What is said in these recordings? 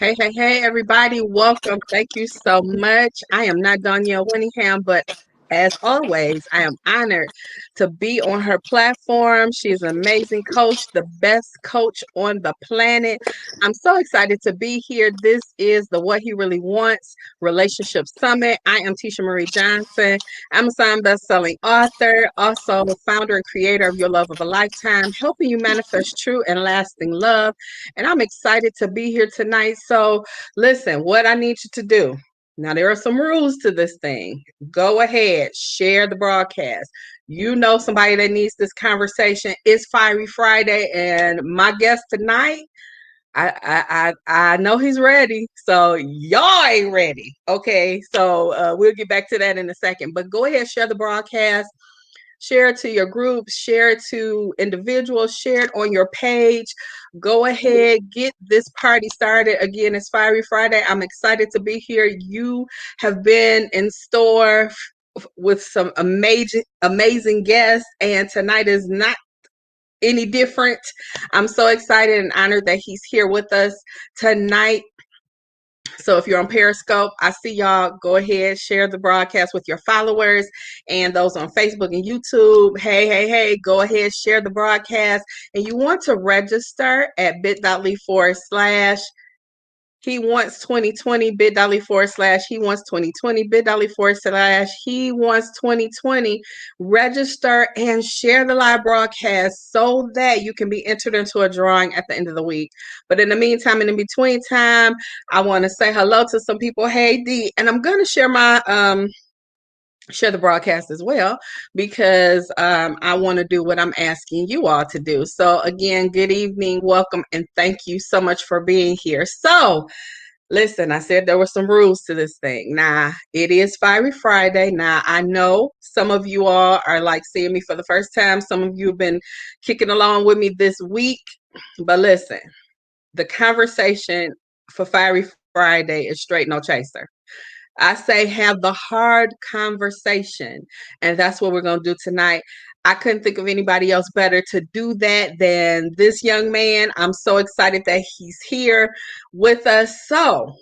Hey, everybody. Welcome. Thank you so much. I am not Danielle Winningham, but as always, I am honored to be on her platform. She is an amazing coach, the best coach on the planet. I'm so excited to be here. This is the What He Really Wants Relationship Summit. I am Tisha Marie Johnson, Amazon best-selling author, also founder and creator of Your Love of a Lifetime, helping you manifest true and lasting love. And I'm excited to be here tonight. So, listen, what I need you to do. Now, there are some rules to this thing. Go ahead, share the broadcast. You know somebody that needs this conversation. It's Fiery Friday, and my guest tonight, I know he's ready. So y'all ain't ready. Okay, so we'll get back to that in a second. But go ahead, share the broadcast. Share it to your groups, share it to individuals, share it on your page. Go ahead, get this party started. Again, it's Fiery Friday. I'm excited to be here. You have been in store with some amazing guests, and tonight is not any different. I'm so excited and honored that he's here with us tonight. So if you're on Periscope, I see y'all. Go ahead, share the broadcast with your followers and those on Facebook and YouTube. Hey, go ahead, share the broadcast. And you want to register at bit.ly/. He wants 2020 bit.ly/ he wants 2020 bit.ly/ he wants 2020. Register and share the live broadcast so that you can be entered into a drawing at the end of the week. But in the meantime, and in between time, I want to say hello to some people. Hey D, and I'm going to share the broadcast as well because I want to do what I'm asking you all to do. So again, good evening, welcome, and thank you so much for being here. So listen, I said there were some rules to this thing. Now, it is Fiery Friday. Now, I know some of you all are like seeing me for the first time. Some of you have been kicking along with me this week. But listen, the conversation for Fiery Friday is straight no chaser. I say have the hard conversation. And that's what we're going to do tonight. I couldn't think of anybody else better to do that than this young man. I'm so excited that he's here with us. So,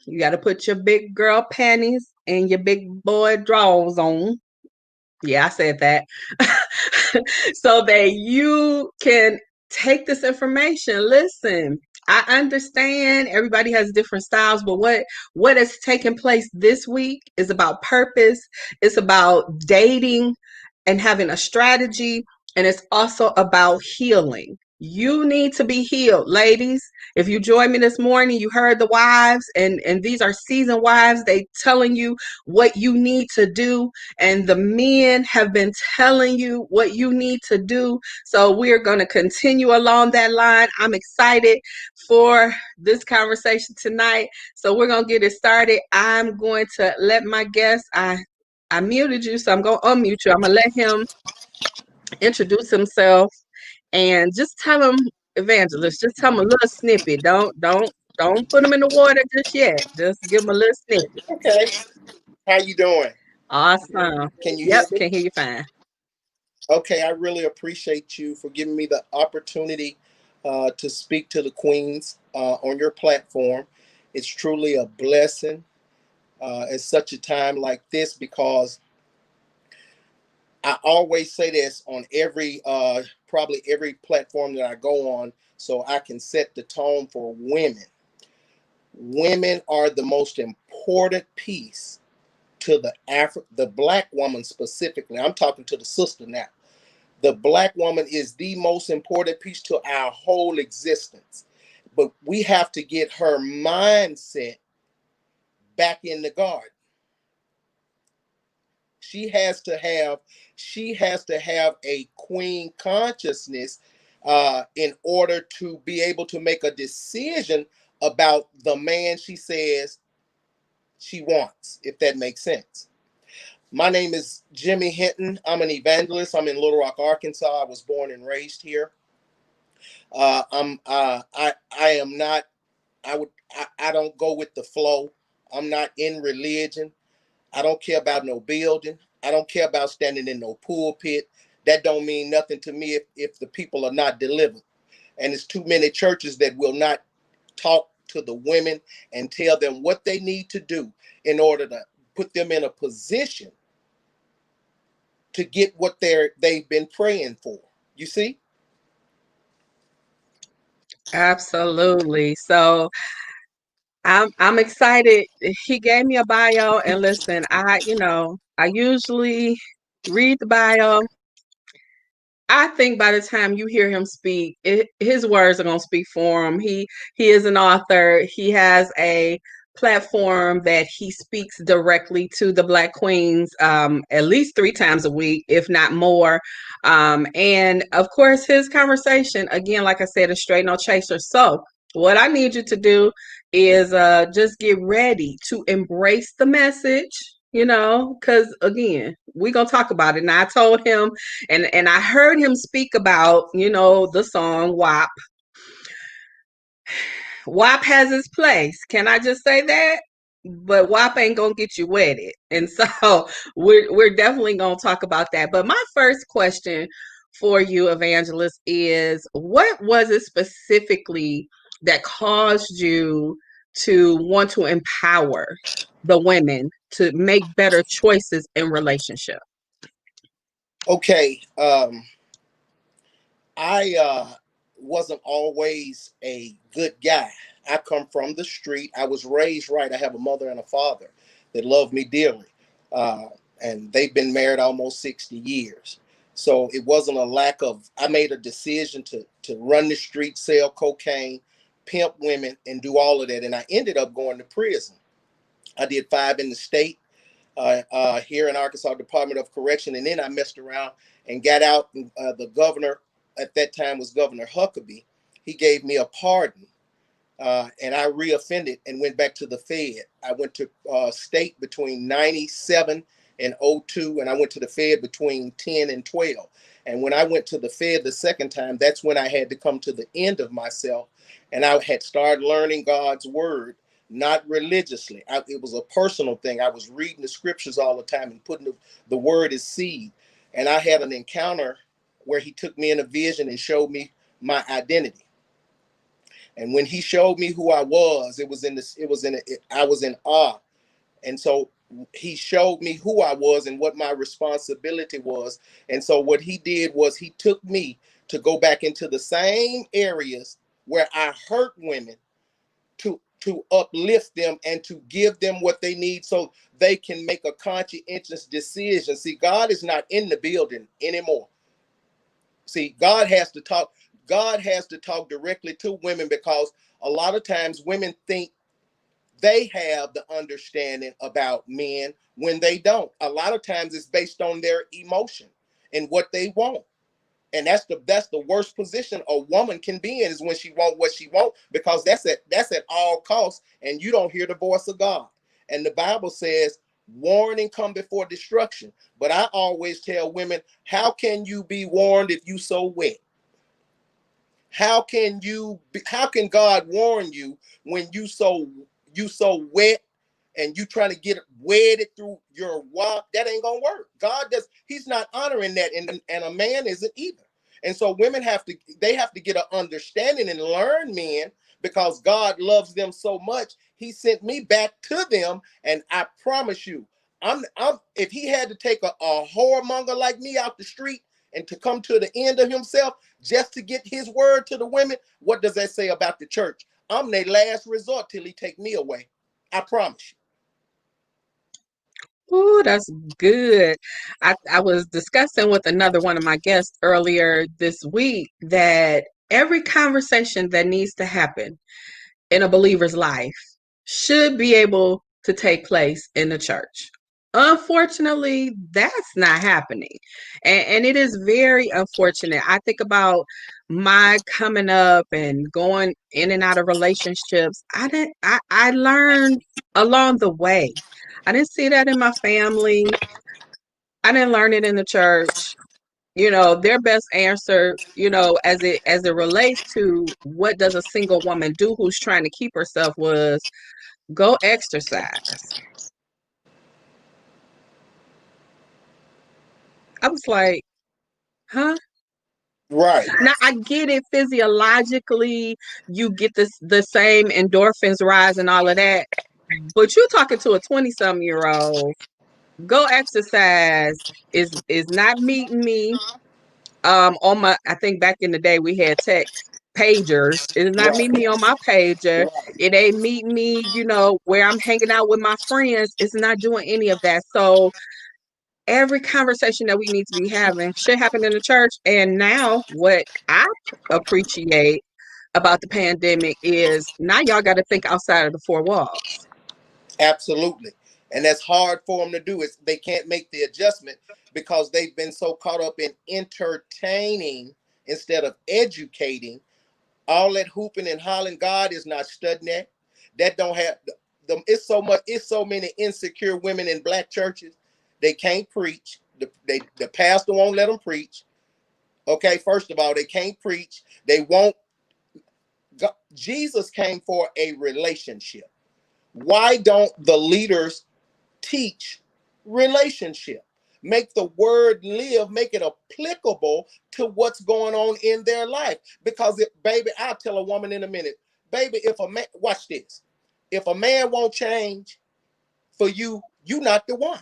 you got to put your big girl panties and your big boy drawers on. Yeah, I said that. So that you can take this information. Listen, I understand everybody has different styles, but what has taken place this week is about purpose. It's about dating and having a strategy, and it's also about healing. You need to be healed, ladies. If you joined me this morning, you heard the wives, and these are seasoned wives. They telling you what you need to do, and the men have been telling you what you need to do. So we're going to continue along that line. I'm excited for this conversation tonight. So we're going to get it started. I'm going to let my guest, I muted you, so I'm going to unmute you. I'm going to let him introduce himself and just tell him, Evangelist, just tell him a little snippet. Don't put him in the water just yet. Just give him a little snippet. Okay. How you doing? Awesome. Can you hear Yep, me? can hear you fine. Okay, I really appreciate you for giving me the opportunity to speak to the queens on your platform. It's truly a blessing at such a time like this because I always say this on every probably every platform that I go on so I can set the tone for women. Women are the most important piece to the black woman specifically. I'm talking to the sister now. The black woman is the most important piece to our whole existence. But we have to get her mindset back in the garden. She has to have a queen consciousness in order to be able to make a decision about the man she says she wants, if that makes sense. My name is Jimmy Hinton. I'm an evangelist. I'm in Little Rock, Arkansas. I was born and raised here. I am not. I don't go with the flow. I'm not in religion. I don't care about no building. I don't care about standing in no pulpit. That don't mean nothing to me if the people are not delivered. And it's too many churches that will not talk to the women and tell them what they need to do in order to put them in a position to get what they've been praying for. You see? Absolutely. So I'm excited. He gave me a bio, and listen, I usually read the bio. I think by the time you hear him speak, his words are going to speak for him. He is an author. He has a platform that he speaks directly to the Black queens at least 3 times a week, if not more. And of course, his conversation, again, like I said, is straight no chaser. So what I need you to do is just get ready to embrace the message. Because again, we're gonna talk about it. And I told him, and I heard him speak about, the song WAP. WAP has its place. Can I just say that? But WAP ain't gonna get you wedded. And so we're definitely gonna talk about that. But my first question for you, Evangelist, is what was it specifically that caused you to want to empower the women to make better choices in relationship? Okay. I wasn't always a good guy. I come from the street. I was raised right. I have a mother and a father that love me dearly. Uh, and they've been married almost 60 years. So it wasn't a lack of, I made a decision to run the street, sell cocaine, pimp women, and do all of that. And I ended up going to prison. I did 5 in the state, here in Arkansas Department of Correction, and then I messed around and got out. The governor at that time was Governor Huckabee. He gave me a pardon, and I reoffended and went back to the Fed. I went to state between 97 and '02, and I went to the Fed between 10 and 12. And when I went to the Fed the second time, that's when I had to come to the end of myself, and I had started learning God's word, not religiously. It was a personal thing. I was reading the scriptures all the time and putting the word as seed. And I had an encounter where he took me in a vision and showed me my identity. And when he showed me who I was, it was in this, it was in, it, I was in awe. And so he showed me who I was and what my responsibility was. And so what he did was he took me to go back into the same areas where I hurt women to uplift them and to give them what they need so they can make a conscientious decision. See, God is not in the building anymore. See, God has to talk directly to women, because a lot of times women think they have the understanding about men when they don't. A lot of times it's based on their emotion and what they want. And that's the worst position a woman can be in, is when she want what she want, because that's at all costs, and you don't hear the voice of God. And the Bible says warning come before destruction. But I always tell women, how can you be warned if you so wet? How can God warn you when you so wet, and you trying to get wedded through your walk? That ain't gonna work. He's not honoring that, and a man isn't either. And so women have to get an understanding and learn men, because God loves them so much. He sent me back to them, and I promise you, I'm if he had to take a whoremonger like me out the street and to come to the end of himself just to get his word to the women, what does that say about the church? I'm their last resort till he take me away. I promise Ooh, that's good. I was discussing with another one of my guests earlier this week that every conversation that needs to happen in a believer's life should be able to take place in the church. Unfortunately, that's not happening. And it is very unfortunate. I think about my coming up and going in and out of relationships. I learned along the way. I didn't see that in my family. I didn't learn it in the church. Their best answer, as it relates to what does a single woman do who's trying to keep herself, was go exercise. I was like, huh? Right. Now I get it physiologically, you get the same endorphins rise and all of that, but you're talking to a 20-something-year-old. Go exercise is not meeting me. On my, I think back in the day we had text pagers. It is not meeting Right. me on my pager. Right. It ain't meeting me, where I'm hanging out with my friends. It's not doing any of that. So every conversation that we need to be having should happen in the church. And now what I appreciate about the pandemic is now y'all got to think outside of the four walls. Absolutely. And that's hard for them to do. Is they can't make the adjustment because they've been so caught up in entertaining instead of educating. All that hooping and hollering, God is not studying that. That don't have the it's so much, it's so many insecure women in black churches. They can't preach. The pastor won't let them preach. Okay, first of all, they can't preach. They won't. Jesus came for a relationship. Why don't the leaders teach relationship? Make the word live, make it applicable to what's going on in their life. Because baby, I'll tell a woman in a minute, baby, if a man, watch this, if a man won't change for you, you not the one.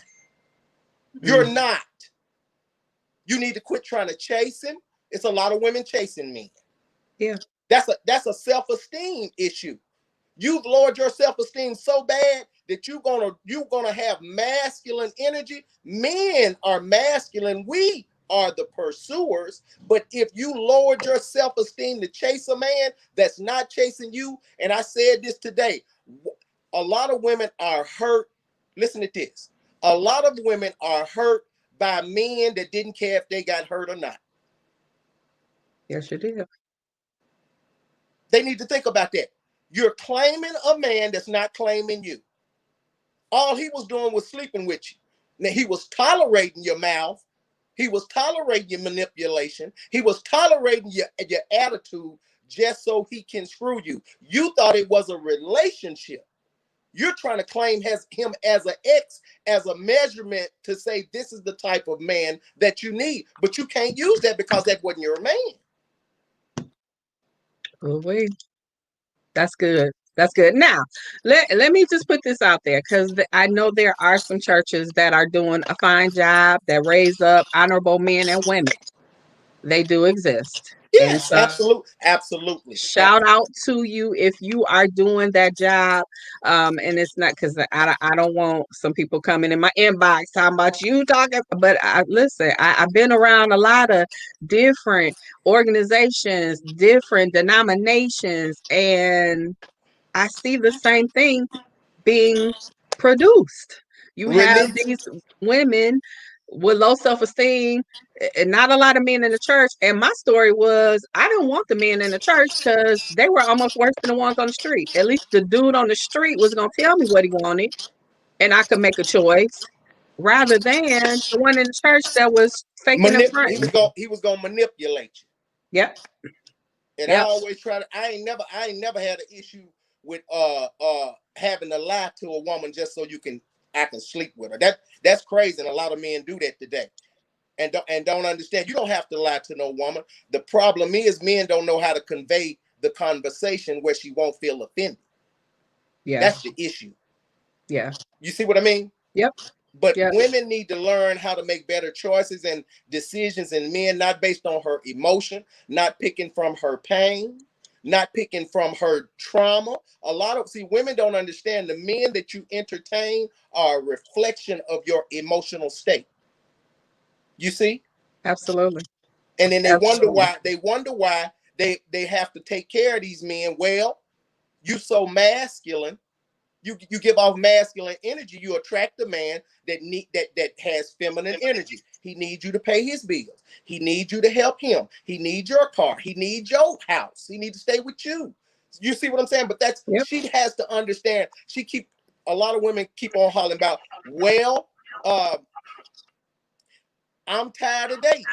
You're Mm, not. You need to quit trying to chase him. It's a lot of women chasing men. yeah, That's a self-esteem issue. You've lowered your self-esteem so bad that you're gonna have masculine energy. Men are masculine. We are the pursuers. But if you lowered your self-esteem to chase a man that's not chasing you, and I said this today, a lot of women are hurt. Listen to this. A lot of women are hurt by men that didn't care if they got hurt or not. yes, you did. They need to think about that. You're claiming a man that's not claiming you. All he was doing was sleeping with you. Now he was tolerating your mouth. He was tolerating your manipulation. He was tolerating your attitude just so he can screw you. You thought it was a relationship. You're trying to claim him as an ex, as a measurement to say this is the type of man that you need. But you can't use that because that wasn't your man. Oh, wait. That's good. That's good. Now, let me just put this out there because I know there are some churches that are doing a fine job that raise up honorable men and women. They do exist. And Yes, so absolutely, absolutely. shout out to you if you are doing that job. And it's not because I don't want some people coming in my inbox talking about you talking, but listen, I've been around a lot of different organizations, different denominations, and I see the same thing being produced. You have Religion. these women with low self-esteem and not a lot of men in the church. And my story was I didn't want the men in the church because they were almost worse than the ones on the street. At least the dude on the street was going to tell me what he wanted and I could make a choice rather than the one in the church that was faking and He was fronting. gonna manipulate you. Yep. And I Yep. always try to. I ain't never had an issue with having to lie to a woman just so I can sleep with her. That's crazy, and a lot of men do that today. And don't understand. You don't have to lie to no woman. The problem is men don't know how to convey the conversation where she won't feel offended. Yeah. That's the issue. Yeah. You see what I mean? Yep. But Yep. women need to learn how to make better choices and decisions in men, not based on her emotion, not picking from her pain, not picking from her trauma. Women don't understand the men that you entertain are a reflection of your emotional state. You see? Absolutely. And then Absolutely. they have to take care of these men. Well, you so masculine, you give off masculine energy, you attract a man that has feminine energy. He needs you to pay his bills. He needs you to help him. He needs your car. He needs your house. He needs to stay with you. You see what I'm saying? But Yep. she has to understand. A lot of women keep on hollering about, well, uh, I'm tired of dating.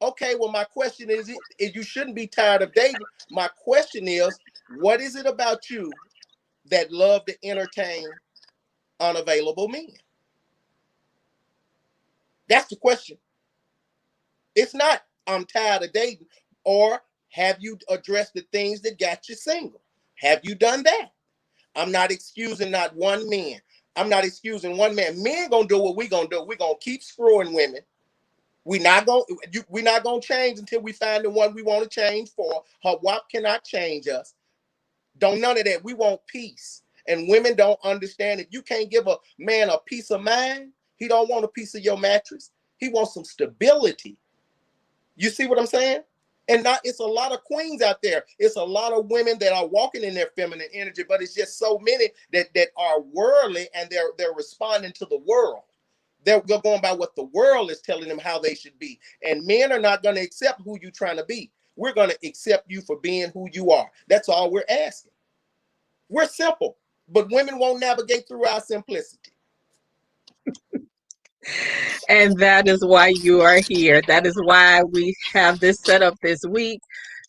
Okay, well, my question is you shouldn't be tired of dating. My question is, what is it about you that love to entertain unavailable men? That's the question. It's not I'm tired of dating. Or have you addressed the things that got you single? Have you done that? I'm not excusing not one man. I'm not excusing one man. Men gonna do what we gonna do. We gonna keep screwing women. We not gonna change until we find the one we want to change for. Her WAP cannot change us. Don't none of that. We want peace. And women don't understand it. You can't give a man a peace of mind. He don't want a piece of your mattress. He wants some stability. You see what I'm saying? And not it's a lot of queens out there. It's a lot of women that are walking in their feminine energy, but it's just so many that are worldly and they're responding to the world. They're going by what the world is telling them how they should be. And men are not going to accept who you're trying to be. We're going to accept you for being who you are. That's all we're asking. We're simple, but women won't navigate through our simplicity. And that is why you are here. That is why we have this set up this week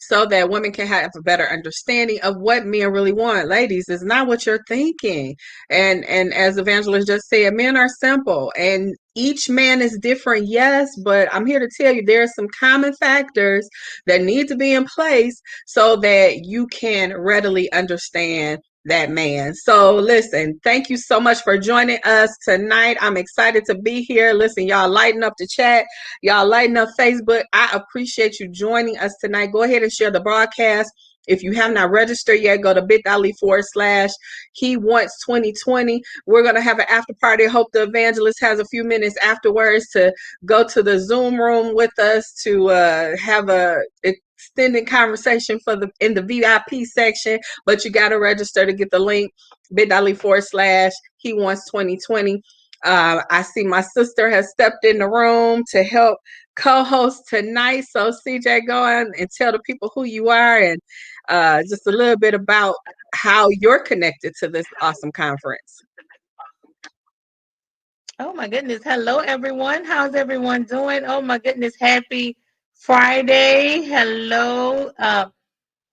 so that women can have a better understanding of what men really want. Ladies, it's not what you're thinking. And as Evangelist just said, men are simple and each man is different, yes, but I'm here to tell you there are some common factors that need to be in place so that you can readily understand that man. So listen, thank you so much for joining us tonight. I'm excited to be here. Listen, y'all lighten up the chat. Y'all lighten up Facebook. I appreciate you joining us tonight. Go ahead and share the broadcast. If you have not registered yet, go to bit.ly/. He wants 2020. We're going to have an after party. I hope the evangelist has a few minutes afterwards to go to the Zoom room with us to have a extended conversation for the in the VIP section, but you got to register to get the link. bit.ly/. He wants 2020. I see my sister has stepped in the room to help co-host tonight. So CJ, go on and tell the people who you are and just a little bit about how you're connected to this awesome conference. Oh my goodness. Hello, everyone. How's everyone doing? Oh my goodness. Happy Friday. Hello,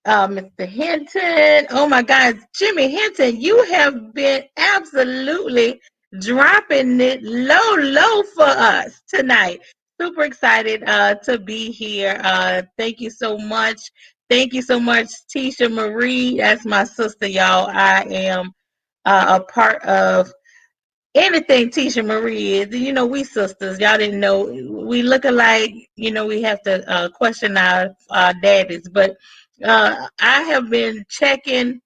Mr. Hinton. Oh my God. Jimmy Hinton, you have been absolutely dropping it low for us tonight. Super excited to be here. Thank you so much. Thank you so much, Tisha Marie. That's my sister, y'all. I am a part of anything Tisha Marie is. You know, we sisters. Y'all didn't know we look alike. You know, we have to question our daddies. But I have been checking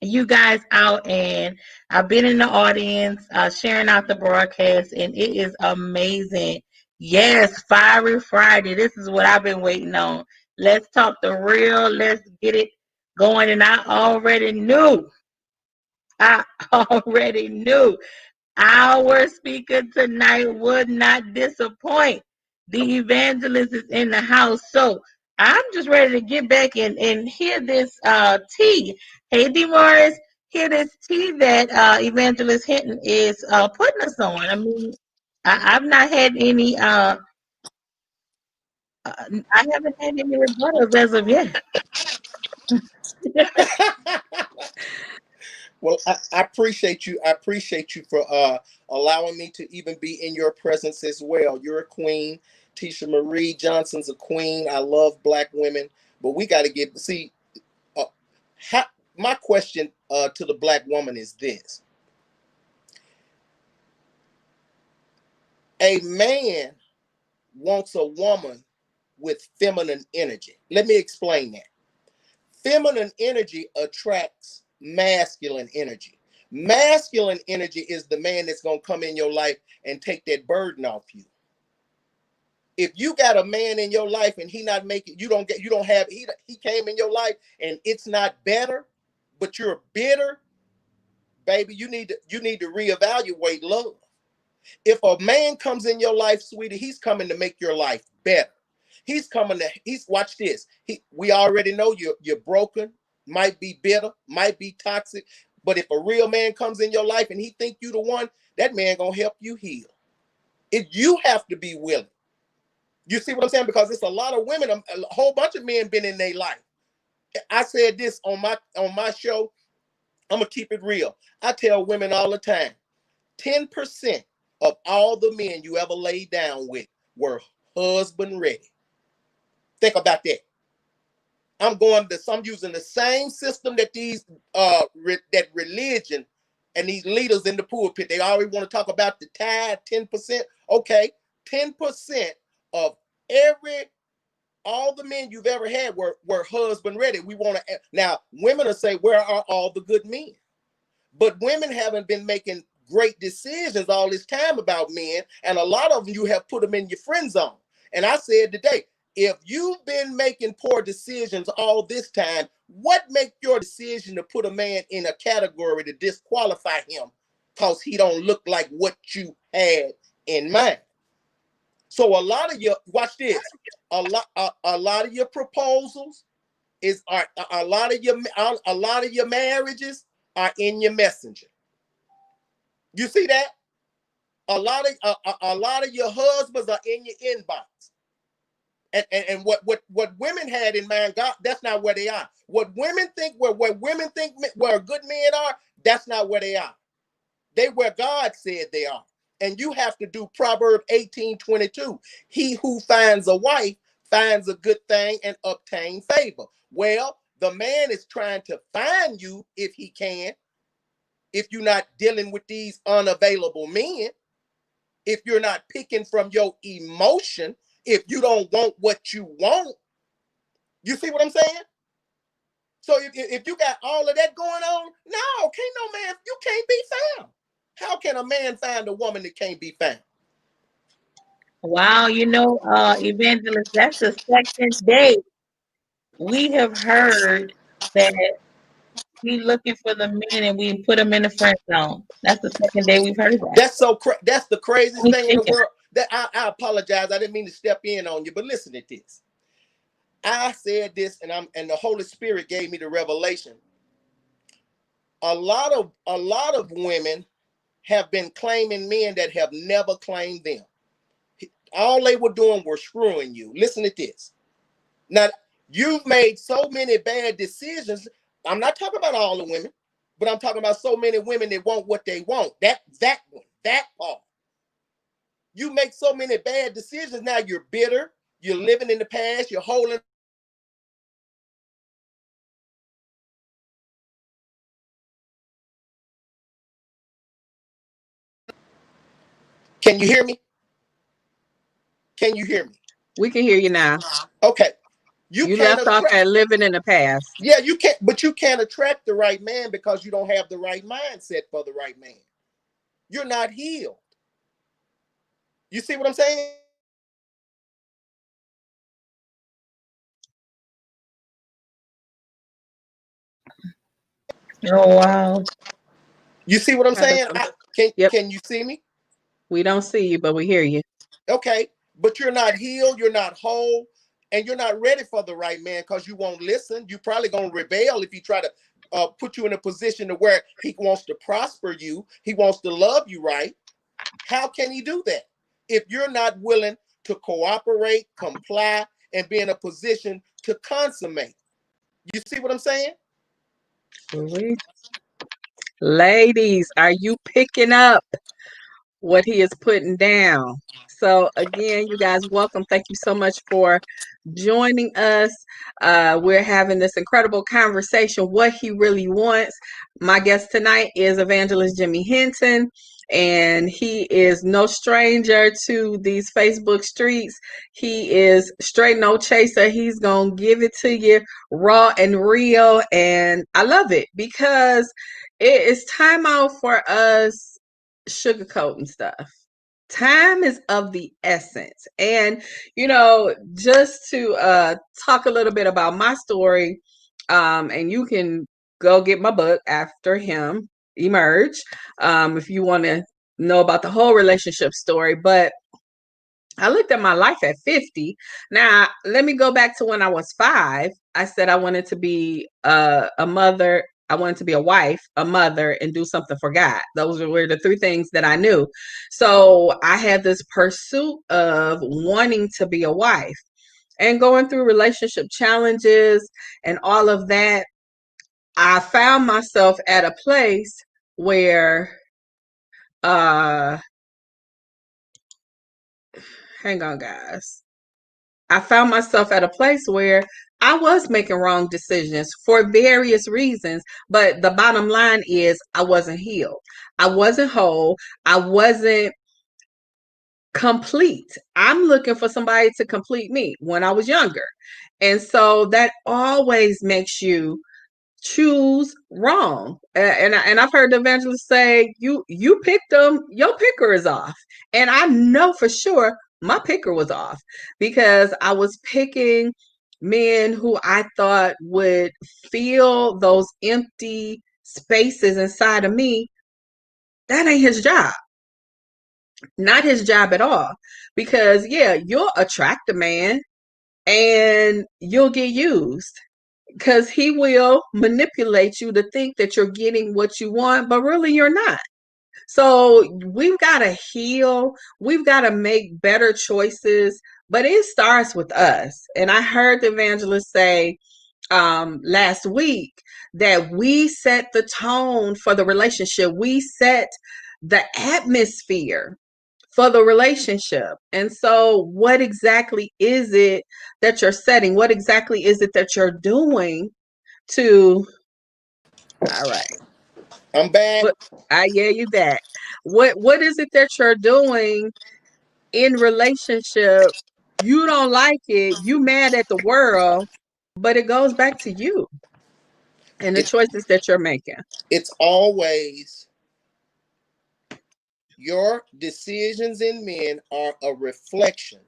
you guys out, and I've been in the audience sharing out the broadcast, and it is amazing. Yes, Fiery Friday. This is what I've been waiting on. Let's talk the real. Let's get it going. And I already knew. I already knew our speaker tonight would not disappoint. The evangelist is in the house. So I'm just ready to get back and hear this tea. Hey, D. Morris, hear this tea that Evangelist Hinton is putting us on. I mean, I've not had any, I haven't had any rebuttals as of yet. Well, I appreciate you. I appreciate you for allowing me to even be in your presence as well. You're a queen. Tisha Marie Johnson's a queen. I love black women, but we got to get see. Uh, how, my question to the black woman is this: a man wants a woman with feminine energy. Let me explain that. Feminine energy attracts masculine energy. Masculine energy is the man that's going to come in your life and take that burden off you. If you got a man in your life and he not making you don't have he came in your life and it's not better, but you're bitter, baby, you need to reevaluate love. If a man comes in your life, sweetie, he's coming to make your life better. He's watch this. We already know you're broken, might be bitter, might be toxic. But if a real man comes in your life and he think you the one, that man gonna help you heal. If you have to be willing. You see what I'm saying? Because it's a lot of women, a whole bunch of men been in their life. I said this on my show. I'm gonna keep it real. I tell women all the time, 10% of all the men you ever laid down with were husband ready. Think about that. I'm using the same system that that religion and these leaders in the pulpit, they always want to talk about the tithe, 10%. Okay, 10% of every all the men you've ever had were husband ready. We want to now women will say, where are all the good men? But women haven't been making great decisions all this time about men, and a lot of them you have put them in your friend zone. And I said today, if you've been making poor decisions all this time, what make your decision to put a man in a category to disqualify him because he don't look like what you had in mind? So a lot of your watch this, a lot of your proposals are a lot of your marriages are in your messenger. You see that? A lot of your husbands are in your inbox. And what women had in mind, God, that's not where they are. What women think where good men are, that's not where they are. They where God said they are. And you have to do Proverb 18:22. He who finds a wife finds a good thing and obtain favor. Well, the man is trying to find you if he can, if you're not dealing with these unavailable men, if you're not picking from your emotion, if you don't want what you want. You see what I'm saying? So if you got all of that going on, no, can't no man, you can't be found. How can a man find a woman that can't be found? Wow, Evangelist, that's the second day we have heard that we looking for the men and we put them in the friend zone. That's the second day we've heard that. That's the craziest We thing in the thinking, world. That I apologize. I didn't mean to step in on you, but listen to this. I said this, and the Holy Spirit gave me the revelation. A lot of women have been claiming men that have never claimed them. All they were doing was screwing you. Listen to this. Now, you've made so many bad decisions. I'm not talking about all the women, but I'm talking about so many women that want what they want. That one, that part. You make so many bad decisions. Now you're bitter. You're living in the past. You're holding. Can you hear me? Can you hear me? We can hear you now. Okay. You You can't left off attract. at living in the past. Yeah, you can't, but you can't attract the right man because you don't have the right mindset for the right man. You're not healed. You see what I'm saying? oh wow. You see what I'm Kind of saying? some. Can Yep. can you see me? We don't see you, but we hear you. Okay, but you're not healed, you're not whole, and you're not ready for the right man because you won't listen. You're probably gonna rebel if he try to put you in a position to where he wants to prosper you, he wants to love you right. How can he do that if you're not willing to cooperate, comply, and be in a position to consummate? You see what I'm saying? Sweet. Ladies, are you picking up what he is putting down? So again, you guys, welcome. Thank you so much for joining us. We're having this incredible conversation, what he really wants. My guest tonight is Evangelist Jimmy Hinton, and he is no stranger to these Facebook streets. He is straight no chaser. He's going to give it to you raw and real, and I love it because it is time out for us sugarcoating stuff. Time is of the essence. And, just to talk a little bit about my story, and you can go get my book after him, Emerge, if you want to know about the whole relationship story. But I looked at my life at 50. Now, let me go back to when I was 5. I said I wanted to be a mother. I wanted to be a wife, a mother, and do something for God. Those were the 3 things that I knew. So I had this pursuit of wanting to be a wife and going through relationship challenges and all of that. I found myself at a place where, uh, hang on, guys. I found myself at a place where I was making wrong decisions for various reasons, but the bottom line is I wasn't healed. I wasn't whole. I wasn't complete. I'm looking for somebody to complete me when I was younger. And so that always makes you choose wrong. And I've heard the evangelist say, you picked them, your picker is off. And I know for sure my picker was off because I was picking men who I thought would fill those empty spaces inside of me. That ain't his job. Not his job at all. Because yeah, you'll attract a man and you'll get used because he will manipulate you to think that you're getting what you want, but really you're not. So we've got to heal. We've got to make better choices, but it starts with us. And I heard the evangelist say last week that we set the tone for the relationship. We set the atmosphere for the relationship. And so, what exactly is it that you're setting? What exactly is it that you're doing to, all right, I'm back. what I yeah, you back. What is it that you're doing in relationship? You don't like it, you mad at the world, but it goes back to you and the It, choices that you're making. it's always your decisions in men are a reflection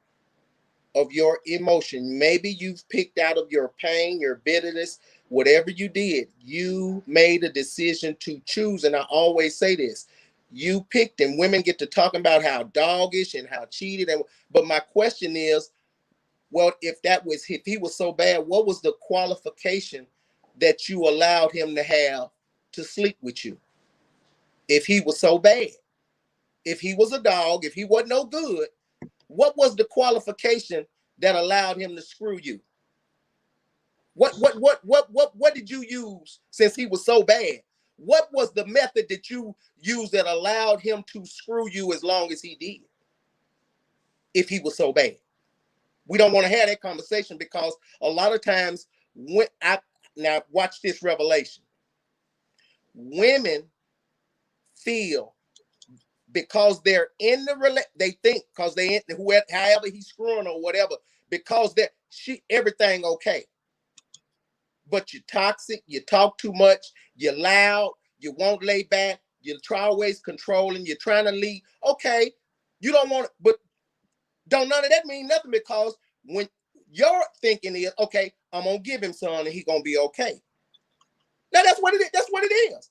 of your emotion. Maybe you've picked out of your pain, your bitterness, whatever you did, you made a decision to choose. And I always say this, you picked, and women get to talking about how doggish and how cheated. But my question is, well, if he was so bad, what was the qualification that you allowed him to have to sleep with you? If he was so bad, if he was a dog, if he wasn't no good, what was the qualification that allowed him to screw you? What did you use since he was so bad? What was the method that you used that allowed him to screw you as long as he did? If he was so bad, we don't want to have that conversation because a lot of times when I now watch this revelation, women feel because they're in the they think because they in whoever however he's screwing or whatever because that she everything okay. But you're toxic, you talk too much, you're loud, you won't lay back, you're always controlling, you're trying to lead. Okay, you don't want it, but don't none of that mean nothing because when your thinking is, okay, I'm gonna give him some and he's gonna be okay. Now that's what it is. That's what it is.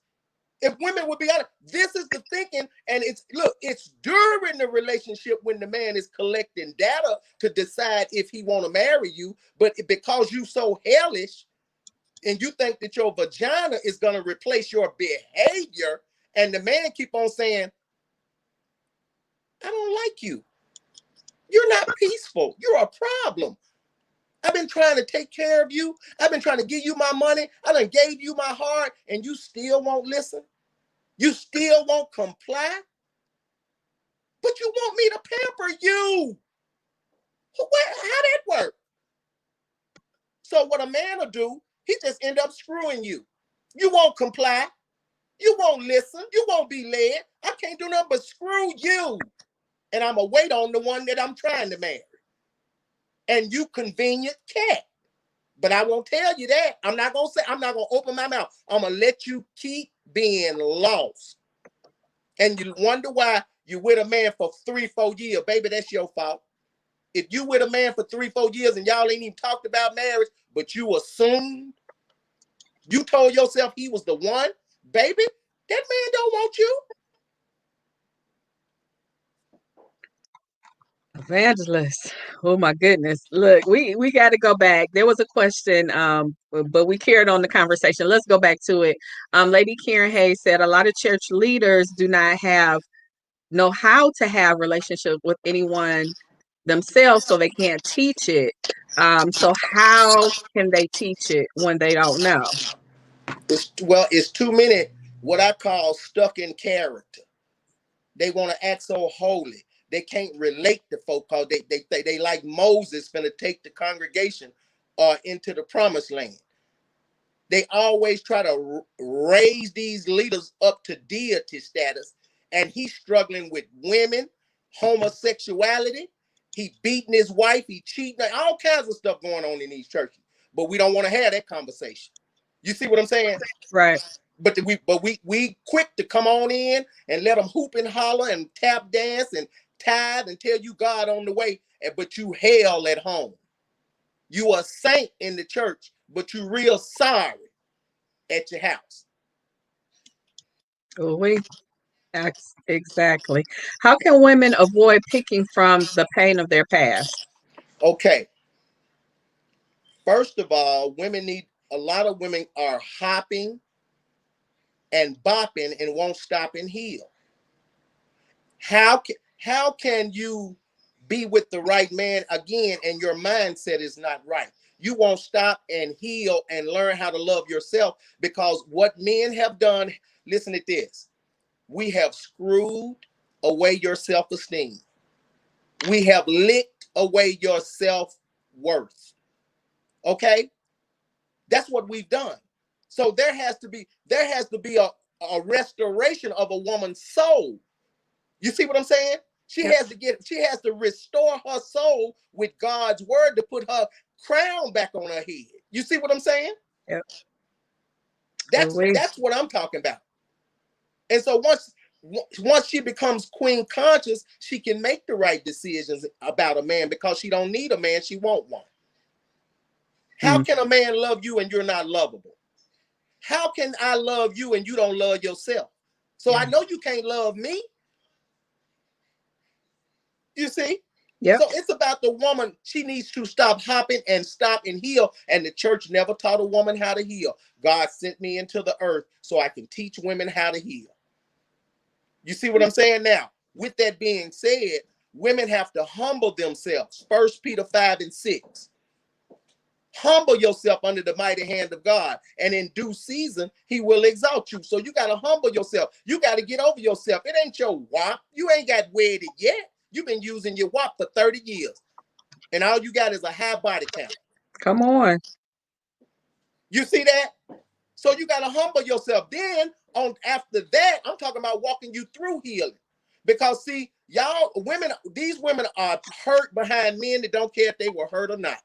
If women would be honest, this is the thinking, and it's during the relationship when the man is collecting data to decide if he want to marry you, but because you so hellish and you think that your vagina is going to replace your behavior, and the man keep on saying, I don't like you. You're not peaceful. You're a problem. I've been trying to take care of you. I've been trying to give you my money. I done gave you my heart, and you still won't listen. You still won't comply. But you want me to pamper you. How that work? So what a man will do, he just end up screwing you. You won't comply. You won't listen. You won't be led. I can't do nothing but screw you. And I'm going to wait on the one that I'm trying to marry. And you convenient cat. But I won't tell you that. I'm not going to open my mouth. I'm going to let you keep being lost. And you wonder why you with a man for 3-4 years. Baby, that's your fault. If you with a man for 3-4 years and y'all ain't even talked about marriage, but you assumed, you told yourself he was the one, baby, that man don't want you. Evangelist. Oh my goodness. Look, we got to go back. There was a question, but we carried on the conversation. Let's go back to it. Lady Karen Hayes said a lot of church leaders do not know how to have relationship with anyone themselves, so they can't teach it. So how can they teach it when they don't know? It's too many what I call stuck in character. They want to act so holy. they can't relate to folk because they like Moses finna take the congregation into the promised land. They always try to raise these leaders up to deity status, and he's struggling with women, homosexuality. He beating his wife, he cheating, all kinds of stuff going on in these churches. But we don't want to have that conversation. You see what I'm saying? Right. But we quick to come on in and let them hoop and holler and tap dance and tithe and tell you God on the way, but you hell at home. You a saint in the church, but you real sorry at your house. We exactly. How can women avoid picking from the pain of their past? Okay, first of all, women need a lot of women are hopping and bopping and won't stop and heal. How can you be with the right man again and your mindset is not right? You won't stop and heal and learn how to love yourself because what men have done, listen to this, we have screwed away your self-esteem. We have licked away your self-worth. Okay? That's what we've done. So there has to be a restoration of a woman's soul. You see what I'm saying? She Yep. has to restore her soul with God's word to put her crown back on her head. You see what I'm saying? Yep. That's We that's what I'm talking about. And so once she becomes queen conscious, she can make the right decisions about a man because she don't need a man, she won't one. How can a man love you and you're not lovable? How can I love you and you don't love yourself? So I know you can't love me. You see? Yep. So it's about the woman. She needs to stop hopping and stop and heal. And the church never taught a woman how to heal. God sent me into the earth so I can teach women how to heal. You see what I'm saying now? With that being said, women have to humble themselves. 1 Peter 5:6. Humble yourself under the mighty hand of God, and in due season, he will exalt you. So you got to humble yourself. You got to get over yourself. It ain't your wop. You ain't got wedded yet. You've been using your wop for 30 years, and all you got is a high body count. Come on. You see that? So you got to humble yourself. Then on after that, I'm talking about walking you through healing. Because see, y'all women, these women are hurt behind men that don't care if they were hurt or not.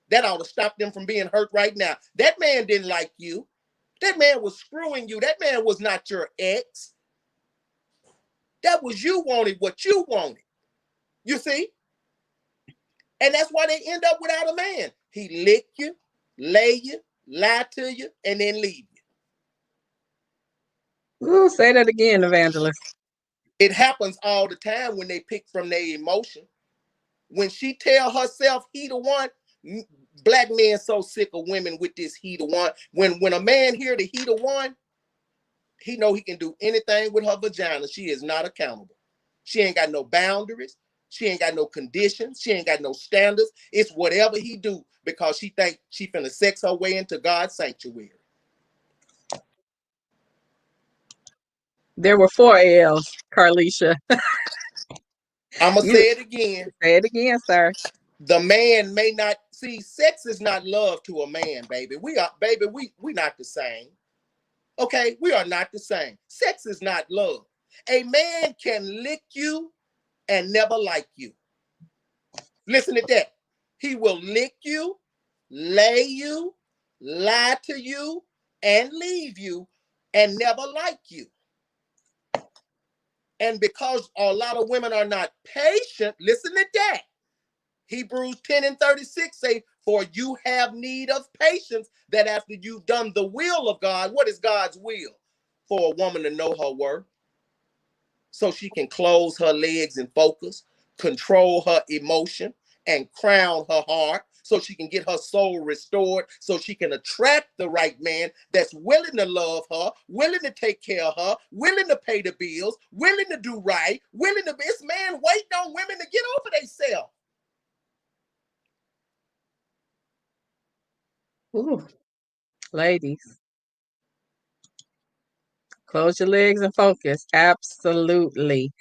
That ought to stop them from being hurt right now. That man didn't like you. That man was screwing you. That man was not your ex. That was you wanted what you wanted. You see? And that's why they end up without a man. He lick you, lay you, lie to you, and then leave you. Ooh, say that again, evangelist. It happens all the time when they pick from their emotion. When she tell herself he the one, black men so sick of women with this he the one. When a man hear the he the one, he know he can do anything with her vagina. She is not accountable. She ain't got no boundaries. She ain't got no conditions. She ain't got no standards. It's whatever he do because she think she finna sex her way into God's sanctuary. There were 4 L's, Carlisha. I'ma You say it again. say it again, sir. The man may not see sex is not love to a man, baby. We not the same. Okay, we are not the same. Sex is not love. A man can lick you and never like you. Listen to that. He will lick you, lay you, lie to you, and leave you and never like you. And because a lot of women are not patient, listen to that. Hebrews 10:36 say, for you have need of patience, that after you've done the will of God, what is God's will? For a woman to know her worth, so she can close her legs and focus, control her emotion, and crown her heart, so she can get her soul restored, so she can attract the right man that's willing to love her, willing to take care of her, willing to pay the bills, willing to do right, willing to be. This man waiting on women to get over themselves. Ooh, ladies, close your legs and focus. Absolutely.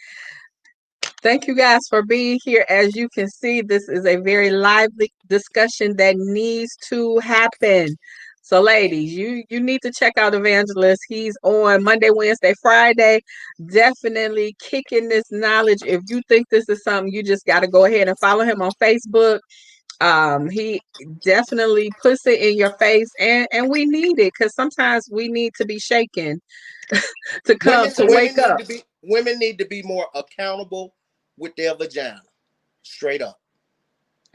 Thank you guys for being here. As you can see, this is a very lively discussion that needs to happen. So, ladies, you need to check out Evangelist. He's on Monday, Wednesday, Friday. Definitely kicking this knowledge. If you think this is something, you just got to go ahead and follow him on Facebook. He definitely puts it in your face, and we need it because sometimes we need to be shaken to come Women to women wake need up. to be women need to be more accountable with their vagina. Straight up.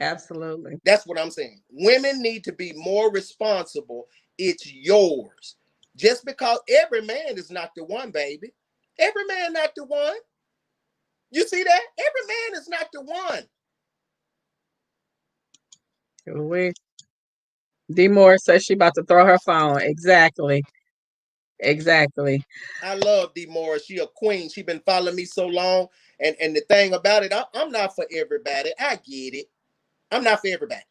Absolutely. That's what I'm saying. Women need to be more responsible. It's yours. Just because every man is not the one, baby. Every man not the one. You see that? Every man is not the one. We D Moore says she about to throw her phone. Exactly. Exactly. I love D Morris. She a queen. She been following me so long. And the thing about it, I'm not for everybody. I get it. I'm not for everybody.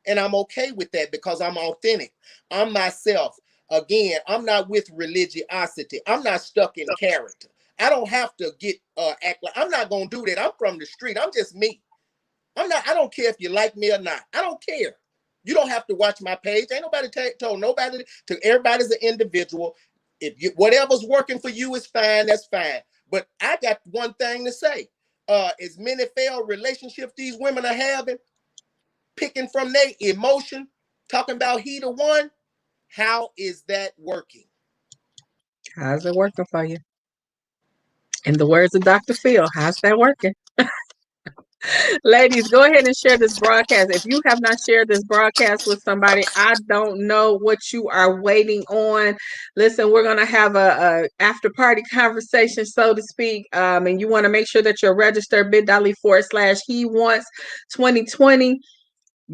And I'm okay with that because I'm authentic. I'm myself. Again, I'm not with religiosity. I'm not stuck in character. I don't have to get act like I'm not gonna do that. I'm from the street. I'm just me. I don't care if you like me or not. I don't care. You don't have to watch my page. Ain't nobody told nobody to everybody's an individual. If you whatever's working for you is fine, that's fine. But I got one thing to say. As many failed relationships these women are having, picking from their emotion, talking about he the one. How is that working? How's it working for you? In the words of Dr. Phil, how's that working? Ladies, go ahead and share this broadcast. If you have not shared this broadcast with somebody, I don't know what you are waiting on. Listen, we're gonna have a after party conversation, so to speak. And you want to make sure that you're registered bit.ly/, he wants 2020.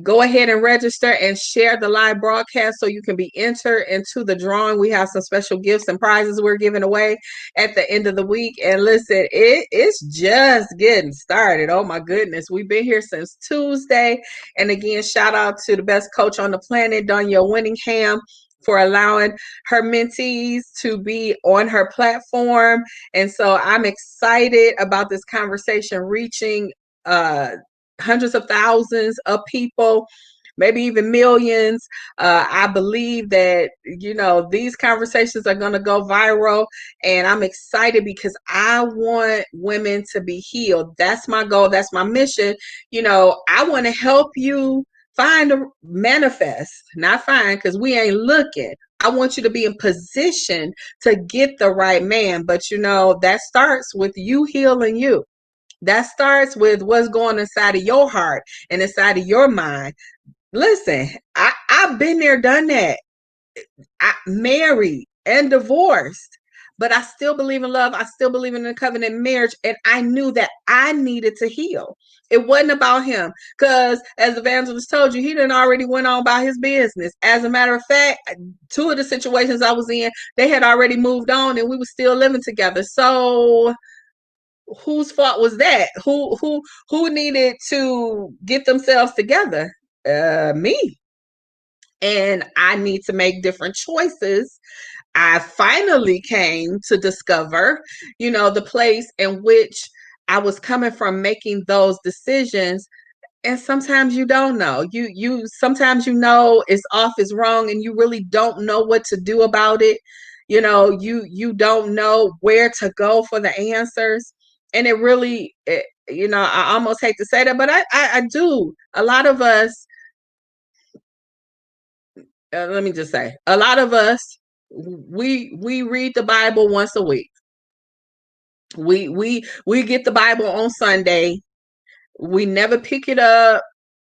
Go ahead and register and share the live broadcast so you can be entered into the drawing. We have some special gifts and prizes we're giving away at the end of the week. And listen, it's just getting started. Oh my goodness. We've been here since Tuesday. And again, shout out to the best coach on the planet, Danya Winningham, for allowing her mentees to be on her platform. And so I'm excited about this conversation reaching hundreds of thousands of people, maybe even millions. I believe that, these conversations are going to go viral, and I'm excited because I want women to be healed. That's my goal. That's my mission. I want to help you find a manifest, not find, because we ain't looking. I want you to be in position to get the right man. But that starts with you healing you. That starts with what's going inside of your heart and inside of your mind. Listen, I've been there, done that. I married and divorced, but I still believe in love. I still believe in a covenant marriage. And I knew that I needed to heal. It wasn't about him. Because as Evangelist told you, he done already went on about his business. As a matter of fact, two of the situations I was in, they had already moved on and we were still living together. So whose fault was that? Who needed to get themselves together? Me. And I need to make different choices. I finally came to discover, the place in which I was coming from making those decisions. And sometimes you don't know. You sometimes it's off, it's wrong, and you really don't know what to do about it. You don't know where to go for the answers. And it really I almost hate to say that, but I do. A lot of us, let me just say, a lot of us, we read the Bible once a week. We get the Bible on Sunday. We never pick it up.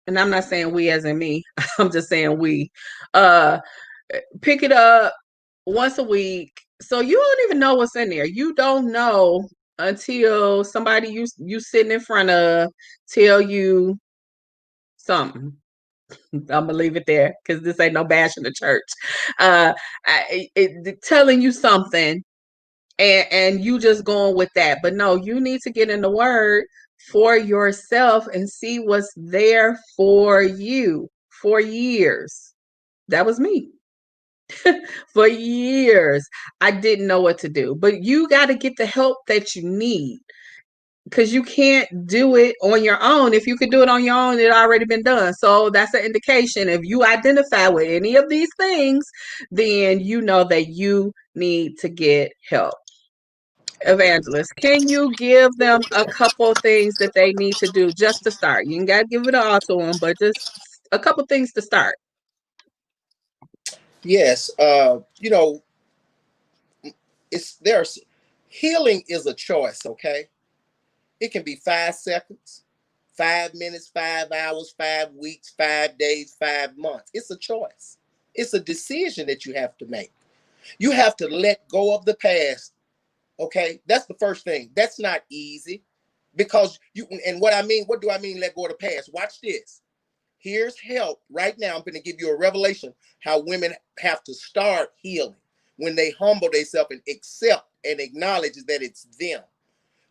And I'm not saying we as in me. I'm just saying we uh pick it up once a week. So you don't even know what's in there. You don't know until somebody you sitting in front of tell you something. I'm gonna leave it there because this ain't no bash in the church. Telling you something, and you just going with that. But no, you need to get in the word for yourself and see what's there for you. For years, that was me. For years, I didn't know what to do. But you got to get the help that you need. because you can't do it on your own. If you could do it on your own, it already been done. So that's an indication. If you identify with any of these things, then you know that you need to get help. Evangelist, can you give them a couple things that they need to do just to start? You ain't got to give it all to them, but just a couple things to start. Yes, it's there's healing is a choice. Okay, it can be 5 seconds, 5 minutes, 5 hours, 5 weeks, 5 days, 5 months. It's a choice. It's a decision that you have to make. You have to let go of the past. Okay, that's the first thing. That's not easy because you and what do I mean let go of the past? Watch this. Here's help right now. I'm going to give you a revelation how women have to start healing when they humble themselves and accept and acknowledge that it's them.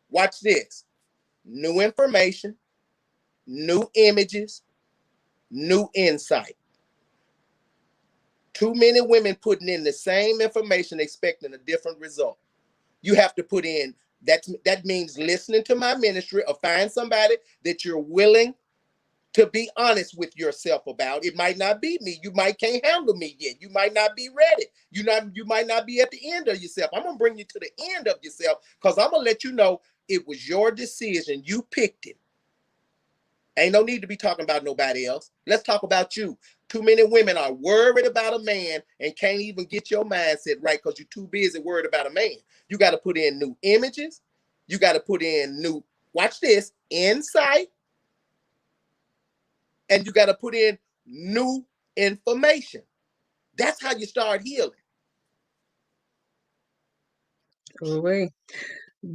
Watch this. New information, new images, new insight. Too many women putting in the same information expecting a different result. You have to put in that means listening to my ministry or find somebody that you're willing to be honest with yourself about. It might not be me. You might can't handle me yet. You might not be ready. You might not be at the end of yourself. I'm gonna bring you to the end of yourself because I'm gonna let you know it was your decision. You picked it. Ain't no need to be talking about nobody else. Let's talk about you. Too many women are worried about a man and can't even get your mindset right because you're too busy worried about a man. You got to put in new images. You got to put in new, watch this, insight. And you got to put in new information. That's how you start healing. Ooh-wee.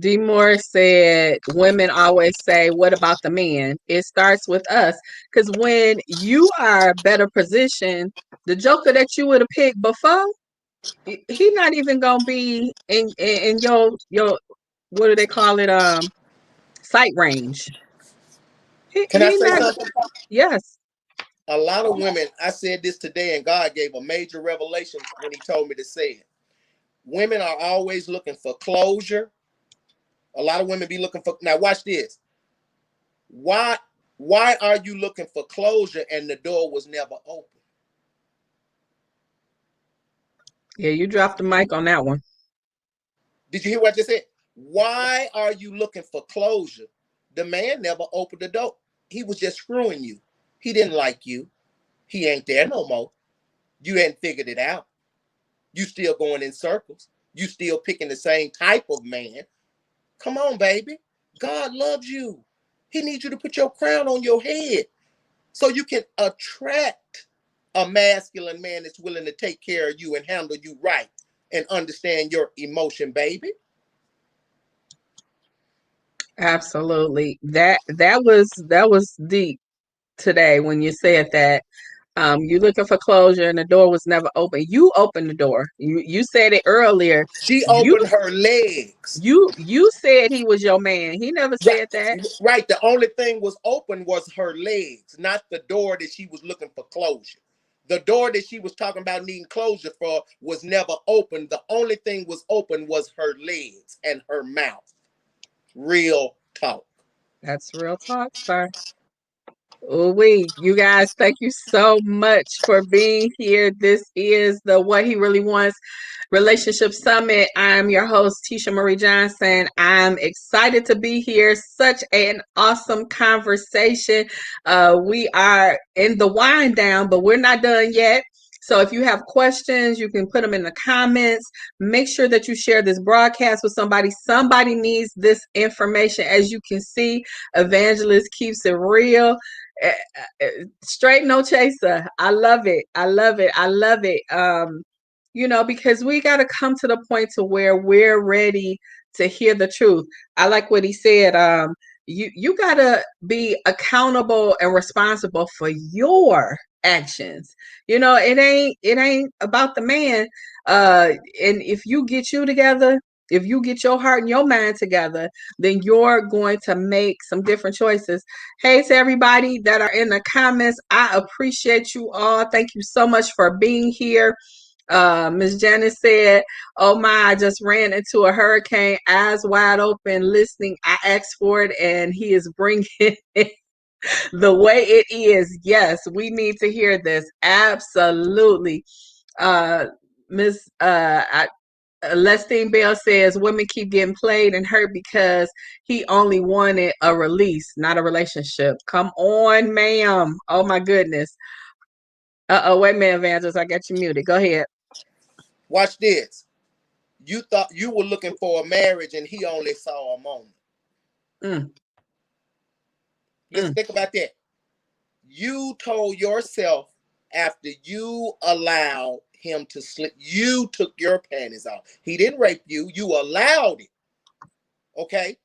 D. Moore said, women always say, what about the man? It starts with us. Because when you are better positioned, the joker that you would have picked before, he not even gonna be in your what do they call it? Sight range. Can I He say not. something? Yes. A lot of women, I said this today, and God gave a major revelation when He told me to say it. Women are always looking for closure. A lot of women be looking for, now watch this. Why why are you looking for closure and the door was never open? Yeah, you dropped the mic on that one. Did you hear what I just said? Why are you looking for closure? The man never opened the door. He was just screwing you. He didn't like you. He ain't there no more. You hadn't figured it out. You still going in circles. You still picking the same type of man. Come on, baby. God loves you. He needs you to put your crown on your head so you can attract a masculine man that's willing to take care of you and handle you right and understand your emotion, baby. Absolutely. That was deep today when you said that. You looking for closure and the door was never open. You opened the door. You said it earlier. She You opened her legs. you said he was your man. He never Right, said that. right. The only thing was open was her legs, not the door that she was looking for closure. The door that she was talking about needing closure for was never open. The only thing was open was her legs and her mouth. Real talk. That's real talk, sir. Oh, you guys, thank you so much for being here. This is the What He Really Wants Relationship Summit. I'm your host, Tisha Marie Johnson. I'm excited to be here. Such an awesome conversation. We are in the wind down, but we're not done yet. So if you have questions, you can put them in the comments. Make sure that you share this broadcast with somebody. Somebody needs this information. As you can see, Evangelist keeps it real. Eh, Straight no chaser. I love it. I love it. I love it. Because we got to come to the point to where we're ready to hear the truth. I like what he said. You got to be accountable and responsible for your actions. It ain't about the man. And if you get you together, if you get your heart and your mind together, then you're going to make some different choices. Hey to everybody that are in the comments. I appreciate you all. Thank you so much for being here. Miss Janice said, "Oh my, I just ran into a hurricane, eyes wide open, listening. I asked for it, and he is bringing it the way it is. Yes, we need to hear this. Absolutely." Uh, Miss Lestine Bell says, "Women keep getting played and hurt because he only wanted a release, not a relationship." Come on, ma'am. Oh my goodness. Wait a minute, Evangelist. I got you muted. Go ahead. Watch this. You thought you were looking for a marriage and he only saw a moment. Mm, Let's mm. think about that. You told yourself after you allowed him to slip, you took your panties off. He didn't rape you, you allowed it. Okay?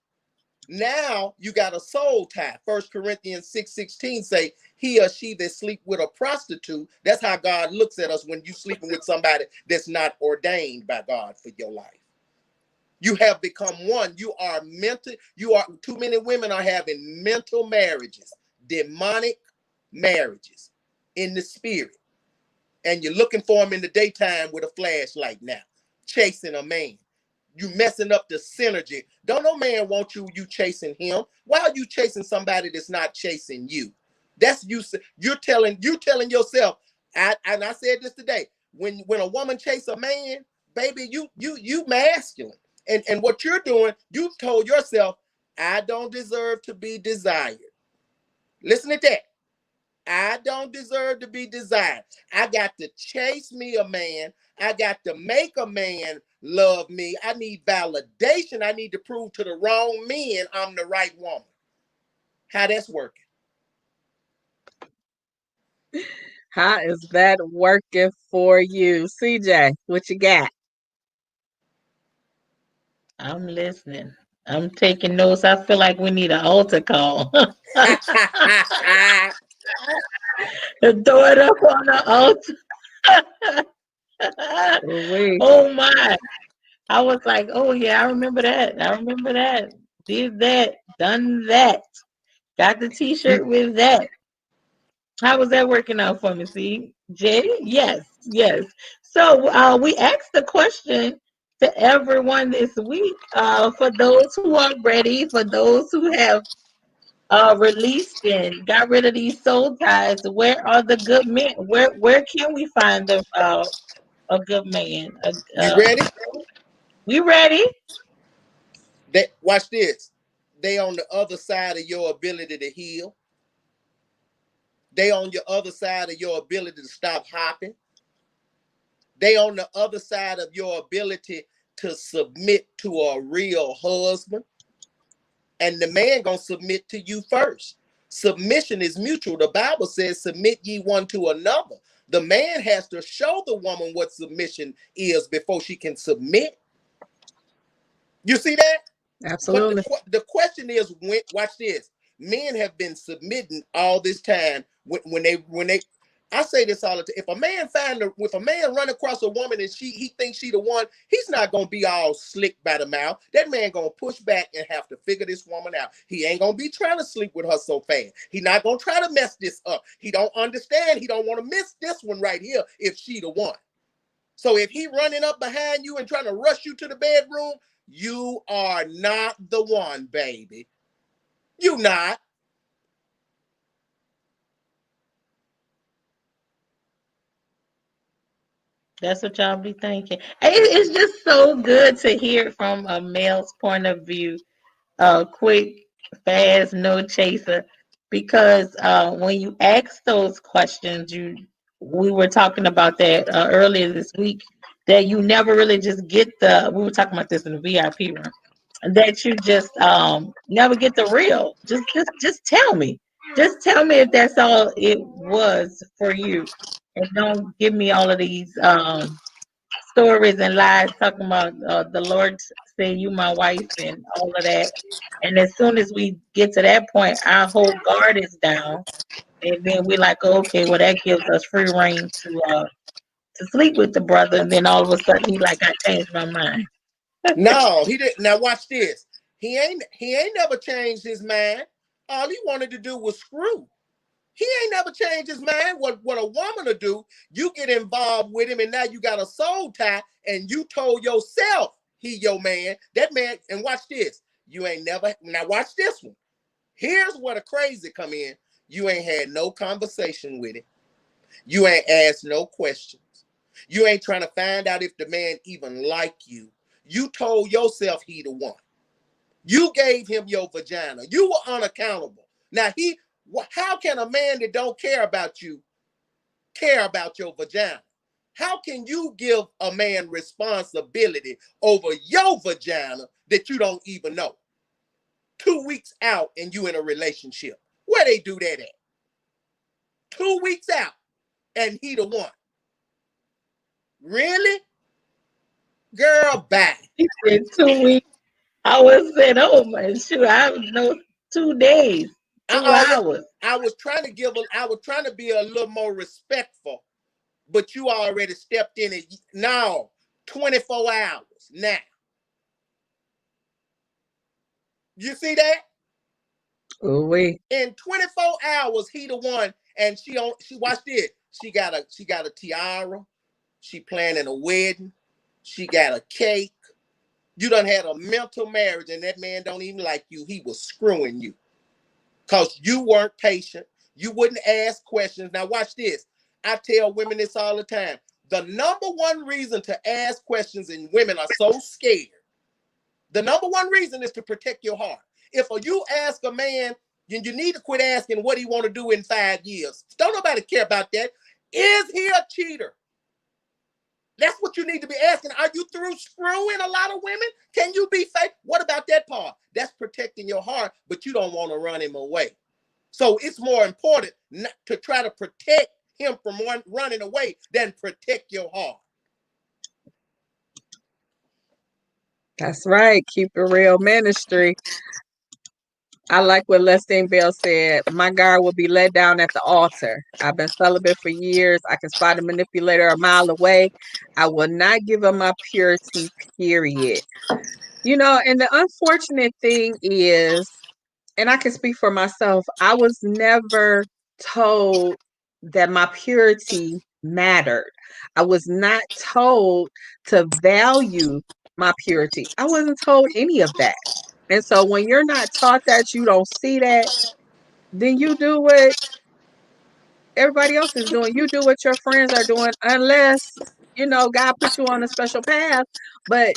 Now you got a soul tie. 1 Corinthians 6:16 say, he or she that sleep with a prostitute. That's how God looks at us when you sleeping with somebody that's not ordained by God for your life. You have become one. You are mental. You are too many women are having mental marriages, demonic marriages in the spirit. And you're looking for them in the daytime with a flashlight now, chasing a man. You messing up the synergy. Don't no man want you chasing him. Why are you chasing somebody that's not chasing you? That's you. You're telling yourself. And I said this today. When a woman chase a man, baby, you masculine. And what you're doing, you've told yourself, I don't deserve to be desired. Listen to that. I don't deserve to be desired. I got to chase me a man. I got to make a man love me. I need validation. I need to prove to the wrong men I'm the right woman. How that's working? How is that working for you? CJ, what you got? I'm listening. I'm taking notes. I feel like we need an altar call. Throw it up on the altar. We. Oh my. I was like, oh yeah, I remember that. I remember that. Did that. Done that. Got the t-shirt with that. How was that working out for me? See, Jay? Yes, yes. So we asked the question to everyone this week. For those who are ready, for those who have released and got rid of these soul ties, where are the good men? Where can we find a good man? You ready? We ready? Watch this. They on the other side of your ability to heal. They on your other side of your ability to stop hopping. They on the other side of your ability to submit to a real husband. And the man gonna submit to you first. Submission is mutual. The Bible says, submit ye one to another. The man has to show the woman what submission is before she can submit. You see that? But Absolutely. the question is, watch this. Men have been submitting all this time when they. I say this all the time. If a man run across a woman and he thinks she the one, he's not gonna be all slick by the mouth. That man gonna push back and have to figure this woman out. He ain't gonna be trying to sleep with her so fast. He not gonna try to mess this up. He don't understand. He don't want to miss this one right here if she the one. So if he running up behind you and trying to rush you to the bedroom, you are not the one, baby. You not. That's what y'all be thinking. It's just so good to hear from a male's point of view. Quick, fast, no chaser. Because when you ask those questions, we were talking about that earlier this week. That you never really just get the. We were talking about this in the VIP room. That you just never get the real. Just tell me. Just tell me if that's all it was for you, and don't give me all of these stories and lies talking about the Lord say you my wife and all of that. And as soon as we get to that point, our whole guard is down, and then we're like, okay, well that gives us free reign to sleep with the brother. And then all of a sudden he like, I changed my mind. No, he didn't. Now watch this. He ain't never changed his mind. All he wanted to do was screw. He ain't never changed his mind. What a woman to do, you get involved with him, and now you got a soul tie, and you told yourself he your man. That man, and watch this. You ain't never, now watch this one. Here's where the crazy come in. You ain't had no conversation with him. You ain't asked no questions. You ain't trying to find out if the man even like you. You told yourself he the one. You gave him your vagina. You were unaccountable. Now how can a man that don't care about you care about your vagina? How can you give a man responsibility over your vagina that you don't even know? 2 weeks out and you in a relationship. Where they do that at? 2 weeks out and he the one. Really? Girl, bye. He said 2 weeks. I was saying, oh my shoot, I know 2 days, 2 hours. I was trying to be a little more respectful, but you already stepped in it. Now, 24 hours. Now. You see that? Ooh wee. In 24 hours, he the one, and she watched it. She got a tiara. She planning a wedding. She got a cake. You done had a mental marriage, and that man don't even like you. He was screwing you. Because you weren't patient. You wouldn't ask questions. Now watch this. I tell women this all the time. The number one reason to ask questions, and women are so scared. The number one reason is to protect your heart. If you ask a man, you need to quit asking what he want to do in 5 years. Don't nobody care about that. Is he a cheater? That's what you need to be asking. Are you through screwing a lot of women? Can you be fake? What about that part? That's protecting your heart, but you don't want to run him away. So it's more important not to try to protect him from running away than protect your heart. That's right. Keep it real ministry. I like what Lestine Bell said. My guard will be let down at the altar. I've been celibate for years. I can spot a manipulator a mile away. I will not give up my purity, period. And the unfortunate thing is, and I can speak for myself, I was never told that my purity mattered. I was not told to value my purity. I wasn't told any of that. And so when you're not taught that, you don't see that, then you do what everybody else is doing. You do what your friends are doing, unless, God put you on a special path. But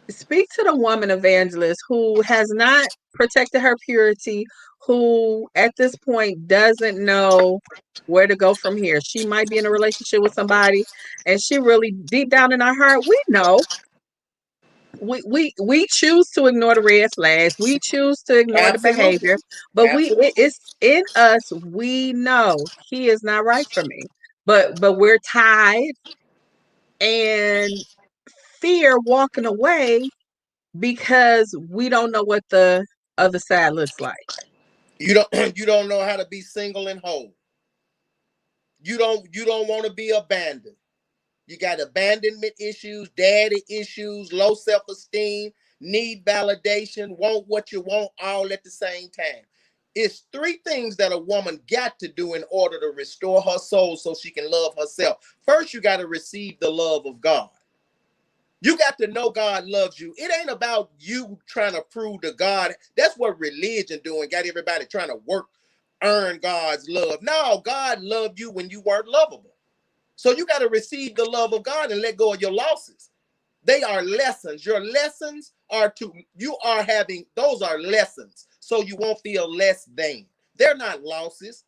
speak to the woman evangelist who has not protected her purity, who at this point doesn't know where to go from here. She might be in a relationship with somebody, and she really deep down in our heart, we know we choose to ignore the red flags. We choose to ignore the Absolutely. behavior, but Absolutely. it's in us. We know he is not right for me, but we're tied and fear walking away because we don't know what the other side looks like. You don't you don't know how to be single and whole. You don't want to be abandoned. You got abandonment issues, daddy issues, low self-esteem, need validation, want what you want all at the same time. It's 3 things that a woman got to do in order to restore her soul so she can love herself. First, you got to receive the love of God. You got to know God loves you. It ain't about you trying to prove to God. That's what religion doing. Got everybody trying to earn God's love. No, God loved you when you weren't lovable. So you got to receive the love of God and let go of your losses. They are lessons. Your lessons those are lessons. So you won't feel less than. They're not losses.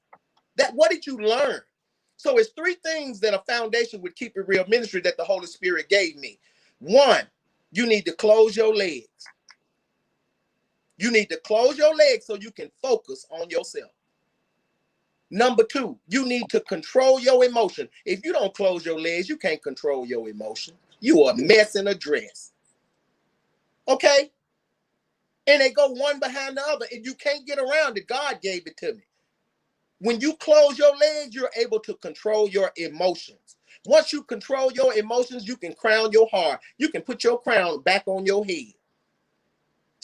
What did you learn? So it's 3 things that a foundation would keep it real ministry that the Holy Spirit gave me. 1, you need to close your legs. You need to close your legs so you can focus on yourself. Number 2, you need to control your emotion. If you don't close your legs, you can't control your emotion. You are a mess in a dress. Okay? And they go one behind the other, and you can't get around it. God gave it to me. When you close your legs, you're able to control your emotions. Once you control your emotions, you can crown your heart. You can put your crown back on your head.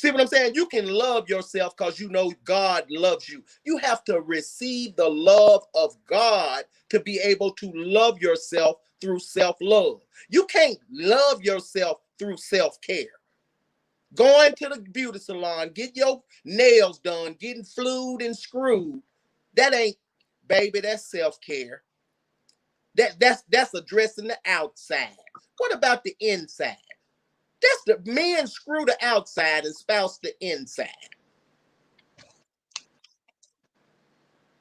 See what I'm saying? You can love yourself because you know God loves you. You have to receive the love of God to be able to love yourself through self love. You can't love yourself through self care. Going to the beauty salon, get your nails done, getting flued and screwed. That ain't, baby, that's self care. That's addressing the outside. What about the inside? That's the men screw the outside and spouse the inside.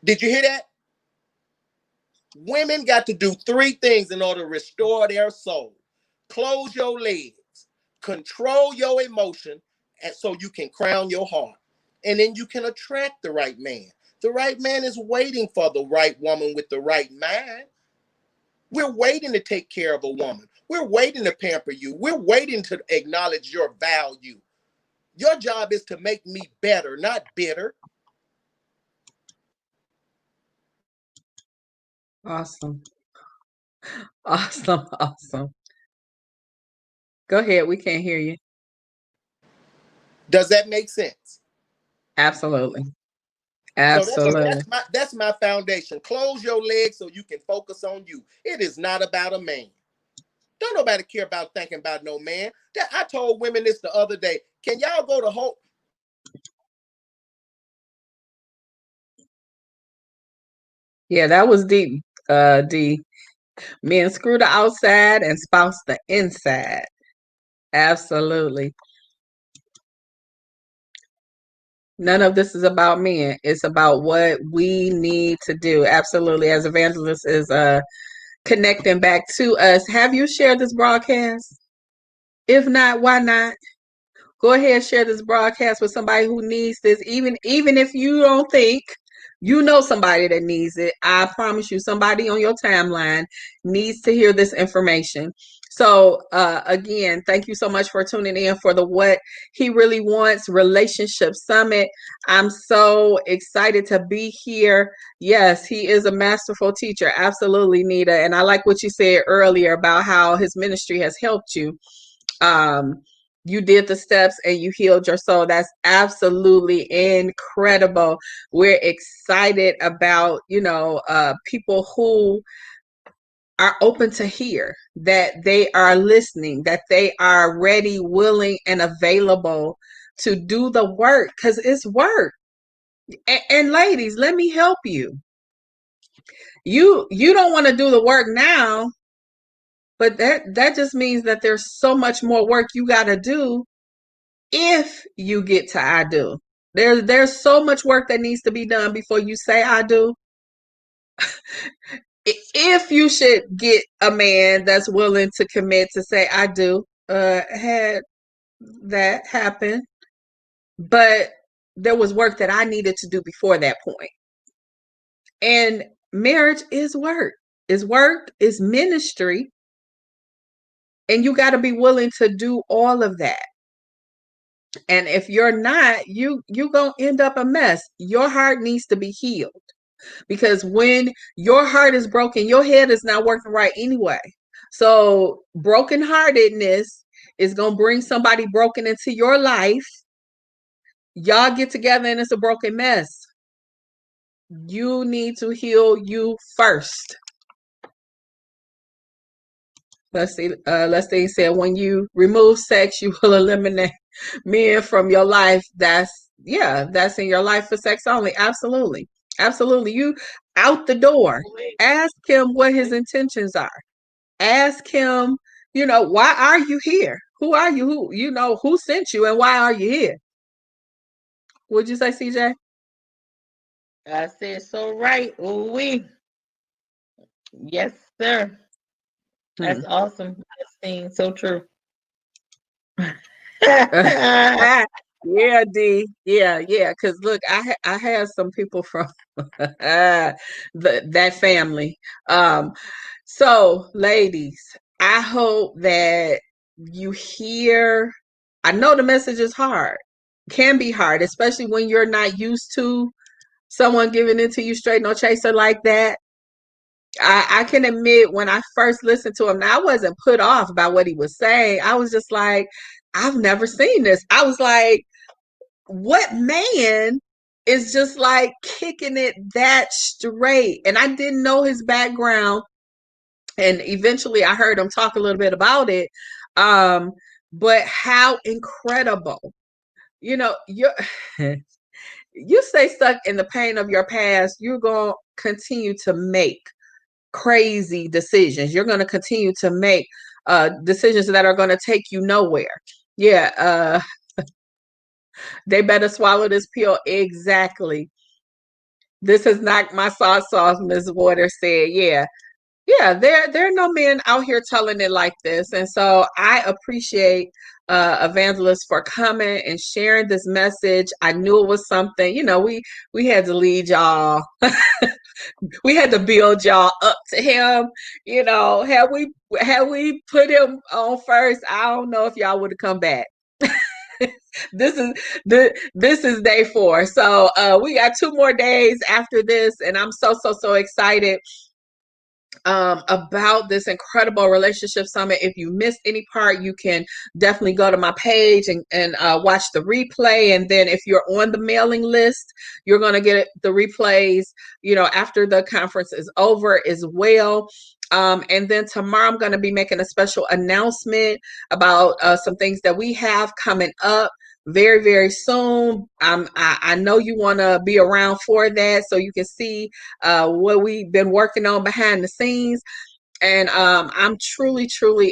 Did you hear that? Women got to do three things in order to restore their soul. Close your legs, control your emotion, and so you can crown your heart. And then you can attract the right man. The right man is waiting for the right woman with the right mind. We're waiting to take care of a woman. We're waiting to pamper you. We're waiting to acknowledge your value. Your job is to make me better, not bitter. Awesome. Awesome. Awesome. Go ahead. We can't hear you. Does that make sense? Absolutely. So Absolutely. that's my foundation. Close your legs so you can focus on you. It is not about a man. Don't nobody care about thinking about no man. I told women this the other day. Can y'all go to home? Yeah, that was deep. D. Men screw the outside and spouse the inside. Absolutely. None of this is about men. It's about what we need to do. Absolutely. As Evangelist is connecting back to us, have you shared this broadcast? If not, why not? Go ahead and share this broadcast with somebody who needs this. Even if you don't think you know somebody that needs it, I promise you, somebody on your timeline needs to hear this information. So again, thank you so much for tuning in for the What He Really Wants Relationship Summit. I'm so excited to be here. Yes, he is a masterful teacher. Absolutely, Nita. And I like what you said earlier about how his ministry has helped you. um you did the steps and you healed your soul. That's absolutely incredible. We're excited about people who are open to hear, that they are listening, that they are ready, willing, and available to do the work, because it's work. And ladies, let me help you. You don't want to do the work now, but that just means that there's so much more work you got to do if you get to I do. There's so much work that needs to be done before you say I do. If you should get a man that's willing to commit to say I do, had that happen, but there was work that I needed to do before that point. And marriage is work. Is work, is ministry, and you got to be willing to do all of that. And if you're not, you going to end up a mess. Your heart needs to be healed, because when your heart is broken, your head is not working right anyway. So brokenheartedness is going to bring somebody broken into your life. Y'all get together and it's a broken mess. You need to heal you first. Let's see. Leslie said, when you remove sex, you will eliminate men from your life. That's in your life for sex only. Absolutely. Absolutely. You out the door. Ask him what his intentions are. Ask him, why are you here? Who are you? Who sent you and why are you here? Would you say, CJ? I said so right. Oh, we. Yes, sir. Hmm. That's awesome. That's thing. So true. I Yeah, D. Yeah. Because look, I had some people from that family. So, ladies, I hope that you hear. I know the message is hard, can be hard, especially when you're not used to someone giving it to you straight, no chaser like that. I can admit, when I first listened to him, now I wasn't put off by what he was saying. I was just like, I've never seen this. I was like, what man is just like kicking it that straight? And I didn't know his background, and eventually I heard him talk a little bit about it. Um, but how incredible, you're you stay stuck in the pain of your past, you're gonna continue to make crazy decisions. You're gonna continue to make decisions that are gonna take you nowhere. Yeah, they better swallow this pill. Exactly. This is not my sauce, Ms. Water said. Yeah. Yeah, there are no men out here telling it like this. And so I appreciate Evangelist for coming and sharing this message. I knew it was something, we had to lead y'all. We had to build y'all up to him. Had we put him on first, I don't know if y'all would have come back. this is this is day 4. So we got 2 more days after this, and I'm so excited about this incredible relationship summit. If you missed any part, you can definitely go to my page and watch the replay. And then if you're on the mailing list, you're going to get the replays, after the conference is over as well. And then tomorrow I'm going to be making a special announcement about some things that we have coming up very, very soon. I know you want to be around for that so you can see what we've been working on behind the scenes. And I'm truly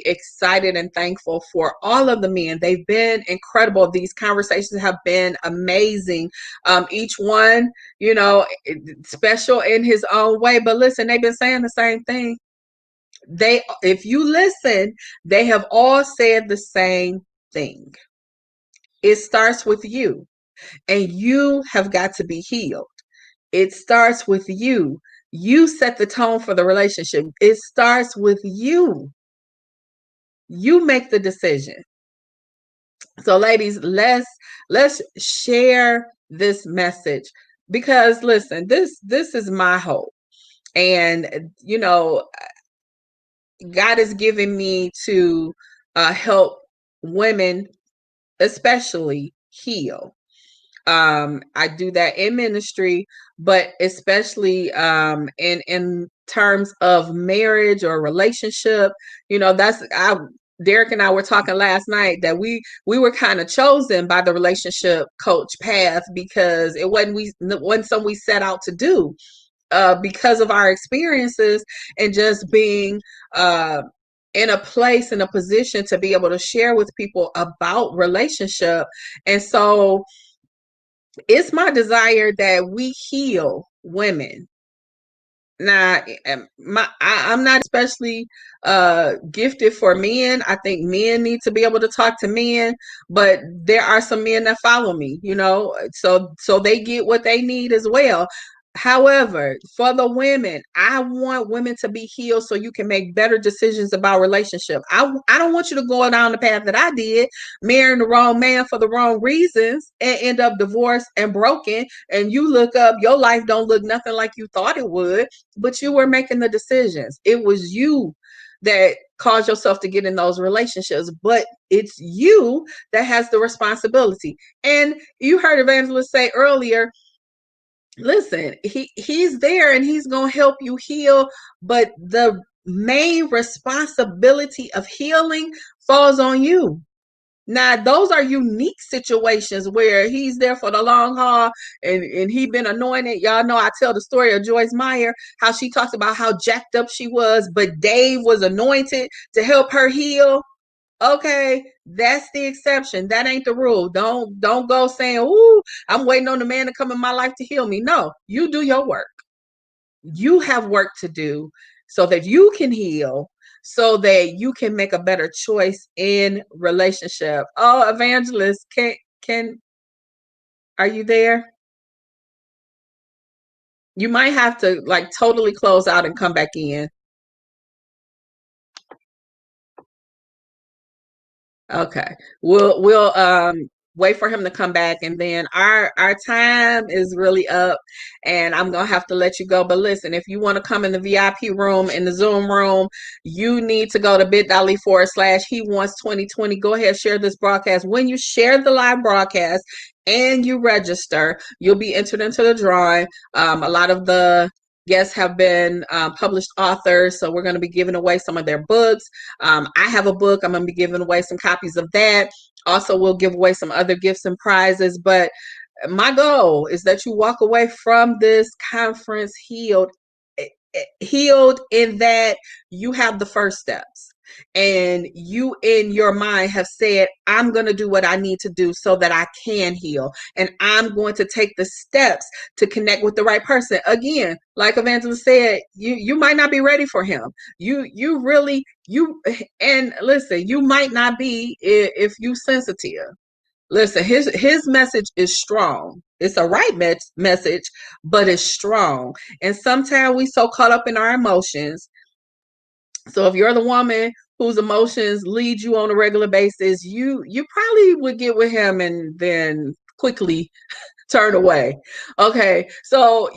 excited and thankful for all of the men. They've been incredible. These conversations have been amazing. Each one, special in his own way. But listen, they've been saying the same thing. If you listen, they have all said the same thing. It starts with you, and you have got to be healed. It starts with you. You set the tone for the relationship. It starts with you. You make the decision. So ladies, let's share this message, because listen, this is my hope. And God is giving me to help women especially heal. I do that in ministry, but especially in terms of marriage or relationship. Derek and I were talking last night that we were kind of chosen by the relationship coach path, because it wasn't something we set out to do, because of our experiences and just being in a place, in a position to be able to share with people about relationship. And so it's my desire that we heal women. Now, I'm not especially gifted for men. I think men need to be able to talk to men, but there are some men that follow me, so they get what they need as well. However, for the women, I want women to be healed so you can make better decisions about relationship. I don't want you to go down the path that I did, marrying the wrong man for the wrong reasons and end up divorced and broken. And you look up, your life don't look nothing like you thought it would, but you were making the decisions. It was you that caused yourself to get in those relationships, but it's you that has the responsibility. And you heard Evangelist say earlier, listen, he's there and he's going to help you heal, but the main responsibility of healing falls on you. Now, those are unique situations where he's there for the long haul, and he been anointed. Y'all know I tell the story of Joyce Meyer, how she talks about how jacked up she was, but Dave was anointed to help her heal. Okay, that's the exception. That ain't the rule. Don't go saying, "Ooh, I'm waiting on the man to come in my life to heal me." No, you do your work. You have work to do so that you can heal, so that you can make a better choice in relationship. Oh, Evangelist, can are you there? You might have to like totally close out and come back in. Okay. We'll wait for him to come back, and then our time is really up, and I'm gonna have to let you go. But listen, if you want to come in the VIP room, in the Zoom room, you need to go to bit.ly/, he wants 2020. Go ahead, share this broadcast. When you share the live broadcast and you register, you'll be entered into the drawing. A lot of the guests have been published authors, so we're going to be giving away some of their books. I have a book. I'm going to be giving away some copies of that. Also, we'll give away some other gifts and prizes. But my goal is that you walk away from this conference healed in that you have the first steps, and you in your mind have said, I'm going to do what I need to do so that I can heal, and I'm going to take the steps to connect with the right person. Again, like Evangelist said, you might not be ready for him. You really, and listen, you might not be if you sensitive. Listen, his message is strong. It's a right message, but it's strong. And sometimes we so caught up in our emotions. So if you're the woman whose emotions lead you on a regular basis, you probably would get with him and then quickly turn away. Okay. So,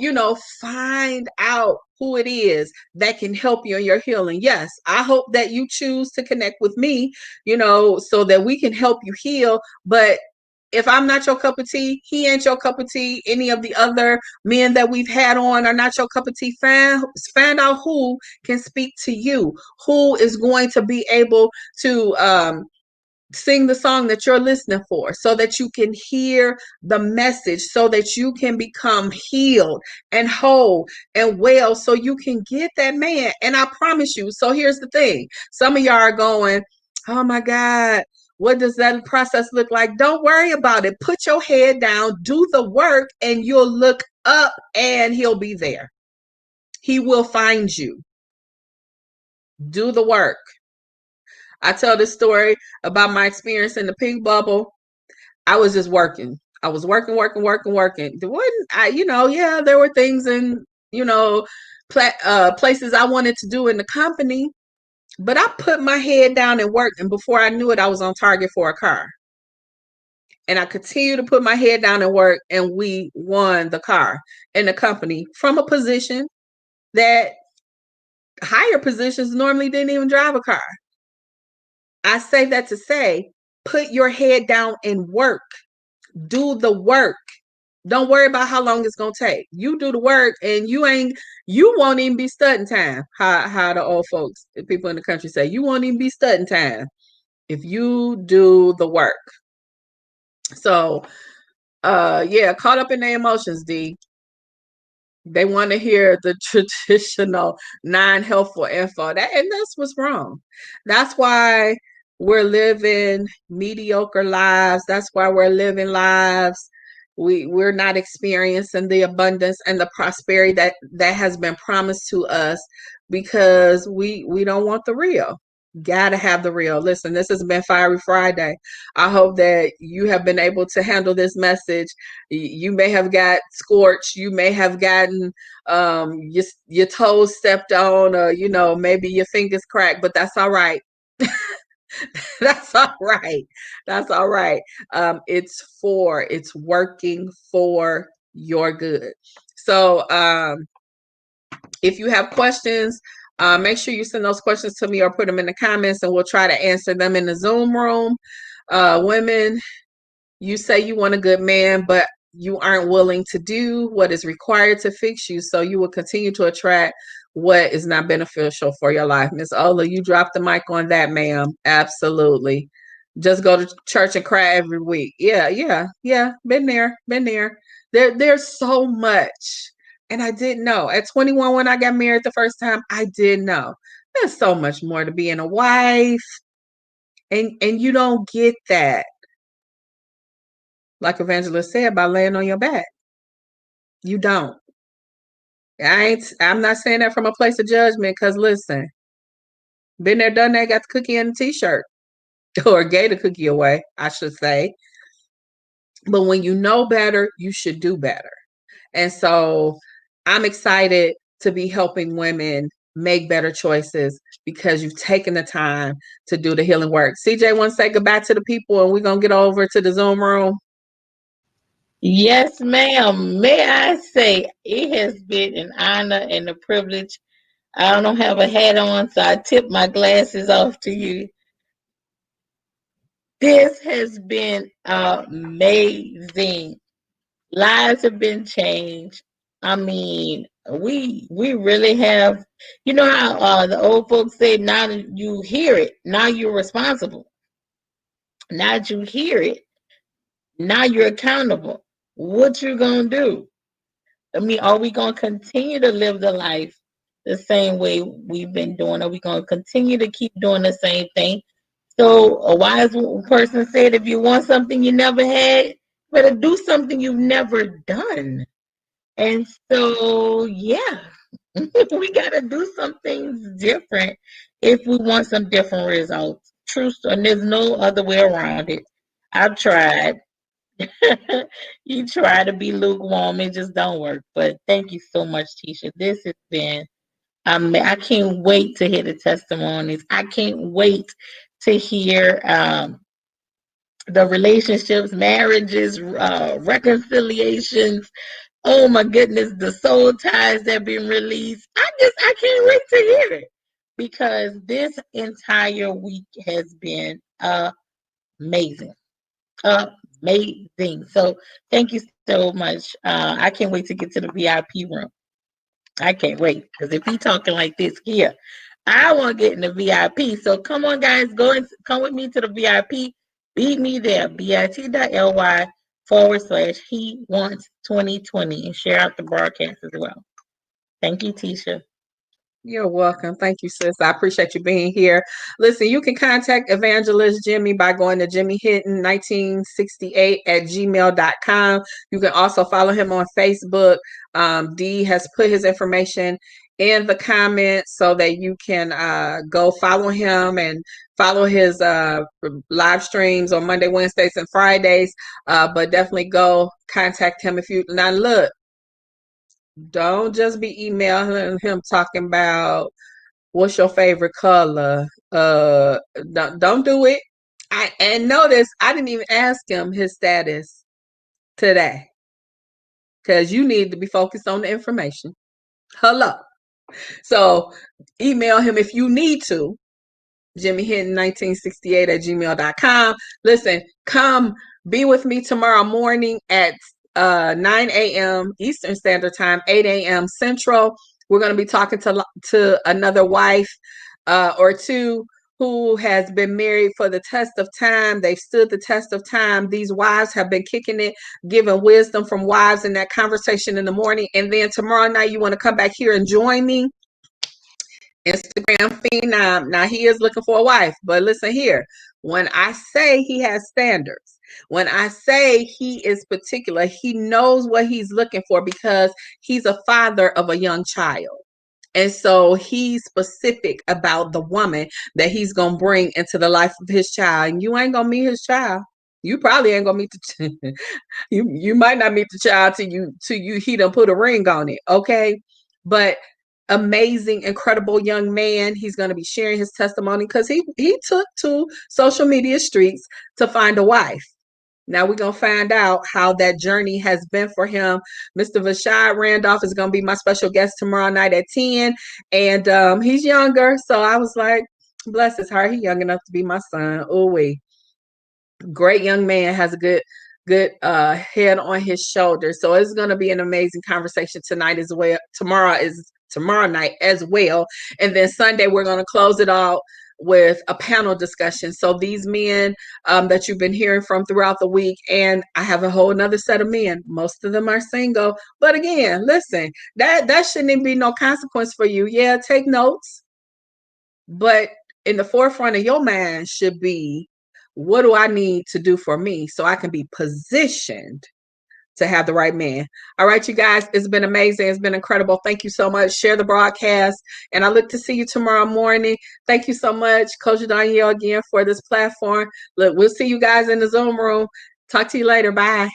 find out who it is that can help you in your healing. Yes, I hope that you choose to connect with me, so that we can help you heal. But if I'm not your cup of tea, he ain't your cup of tea. Any of the other men that we've had on are not your cup of tea. Find out who can speak to you, who is going to be able to sing the song that you're listening for, so that you can hear the message, so that you can become healed and whole and well, so you can get that man. And I promise you, so here's the thing. Some of y'all are going, oh my God, what does that process look like? Don't worry about it. Put your head down, do the work, and you'll look up and he'll be there. He will find you. Do the work. I tell this story about my experience in the pink bubble. I was just working. I was working. There wasn't, yeah, there were things in, places I wanted to do in the company, but I put my head down and worked. And before I knew it, I was on target for a car. And I continued to put my head down and work, and we won the car in the company from a position that higher positions normally didn't even drive a car. I say that to say, put your head down and work. Do the work. Don't worry about how long it's gonna take. You do the work, and you won't even be studying time. How the old folks, the people in the country say, you won't even be studying time if you do the work. So yeah, caught up in their emotions, D. They want to hear the traditional non-helpful info. And that's what's wrong. That's why we're living mediocre lives. That's why we're living lives. We're not experiencing the abundance and the prosperity that has been promised to us, because we don't want the real. Gotta have the real. Listen, this has been Fiery Friday. I hope that you have been able to handle this message. You may have got scorched. You may have gotten your toes stepped on, or maybe your fingers cracked. But that's all right. That's all right. That's all right. It's working for your good. So if you have questions, make sure you send those questions to me or put them in the comments, and we'll try to answer them in the Zoom room. Women, you say you want a good man, but you aren't willing to do what is required to fix you, so you will continue to attract what is not beneficial for your life. Miss Ola, you dropped the mic on that, ma'am. Absolutely. Just go to church and cry every week. Yeah. Been there. There's so much. And I didn't know. At 21, when I got married the first time, I didn't know. There's so much more to being a wife. And you don't get that, like Evangelist said, by laying on your back. You don't. I'm not saying that from a place of judgment, because listen, been there, done that, got the cookie and the t-shirt. Or gave the cookie away, I should say. But when you know better, you should do better. And so I'm excited to be helping women make better choices because you've taken the time to do the healing work. CJ, want to say goodbye to the people and we're going to get over to the Zoom room. Yes, ma'am. May I say it has been an honor and a privilege. I don't have a hat on, so I tip my glasses off to you. This has been amazing. Lives have been changed. I mean, we really have. You know how the old folks say, "Now that you hear it, now you're responsible. Now that you hear it, now you're accountable. What you gonna do? I mean, are we gonna continue to live the life the same way we've been doing? Are we gonna continue to keep doing the same thing? So a wise person said, if you want something you never had, better do something you've never done. And so, yeah, we got to do some things different if we want some different results. Truth, and there's no other way around it. I've tried. You try to be lukewarm, it just don't work. But thank you so much, Tisha. This has been, I can't wait to hear the testimonies. I can't wait to hear the relationships, marriages, reconciliations. Oh my goodness, the soul ties that have been released. I can't wait to hear it because this entire week has been amazing. Amazing. So thank you so much. I can't wait to get to the VIP room. I can't wait because if he talking like this here, I want to get in the VIP. So come on, guys, go and come with me to the VIP. Beat me there, bit.ly/he wants 2020 and share out the broadcast as well. Thank you, Tisha. You're welcome. Thank you, sis. I appreciate you being here. Listen, you can contact Evangelist Jimmy by going to Jimmy Hinton 1968 at gmail.com. You can also follow him on Facebook. D has put his information in the comments so that you can go follow him and follow his live streams on Monday, Wednesdays, and Fridays. But definitely go contact him if you now look. Don't just be emailing him talking about what's your favorite color. Don't do it. And notice I didn't even ask him his status today because you need to be focused on the information. Hello. So email him if you need to. Jimmy Hinton 1968 at gmail.com. Listen, come be with me tomorrow morning at 9 a.m. Eastern Standard Time, 8 a.m. Central. We're going to be talking to another wife or two who has been married for the test of time. They've stood the test of time. These wives have been kicking it, giving wisdom from wives in that conversation in the morning. And then tomorrow night, you want to come back here and join me. Instagram phenom. Now he is looking for a wife, but listen here. When I say he has standards, when I say he is particular, he knows what he's looking for because he's a father of a young child. And so he's specific about the woman that he's going to bring into the life of his child. And you ain't going to meet his child. You probably ain't going to meet the you might not meet the child till you he done put a ring on it, okay? But amazing, incredible young man. He's going to be sharing his testimony because he took to social media streets to find a wife. Now we're going to find out how that journey has been for him. Mr. Vashad Randolph is going to be my special guest tomorrow night at 10. And he's younger. So I was like, bless his heart. He's young enough to be my son. Oh, wait. Great young man, has a good head on his shoulders. So it's going to be an amazing conversation tonight as well. Tomorrow night as well. And then Sunday, we're going to close it all with a panel discussion. So these men that you've been hearing from throughout the week, and I have a whole nother set of men. Most of them are single. But again, listen, that shouldn't even be no consequence for you. Yeah, take notes. But in the forefront of your mind should be, what do I need to do for me so I can be positioned to have the right man? All right, you guys, it's been amazing. It's been incredible. Thank you so much. Share the broadcast, and I look to see you tomorrow morning. Thank you so much, Coach Danielle, again for this platform. Look, we'll see you guys in the Zoom room. Talk to you later. Bye.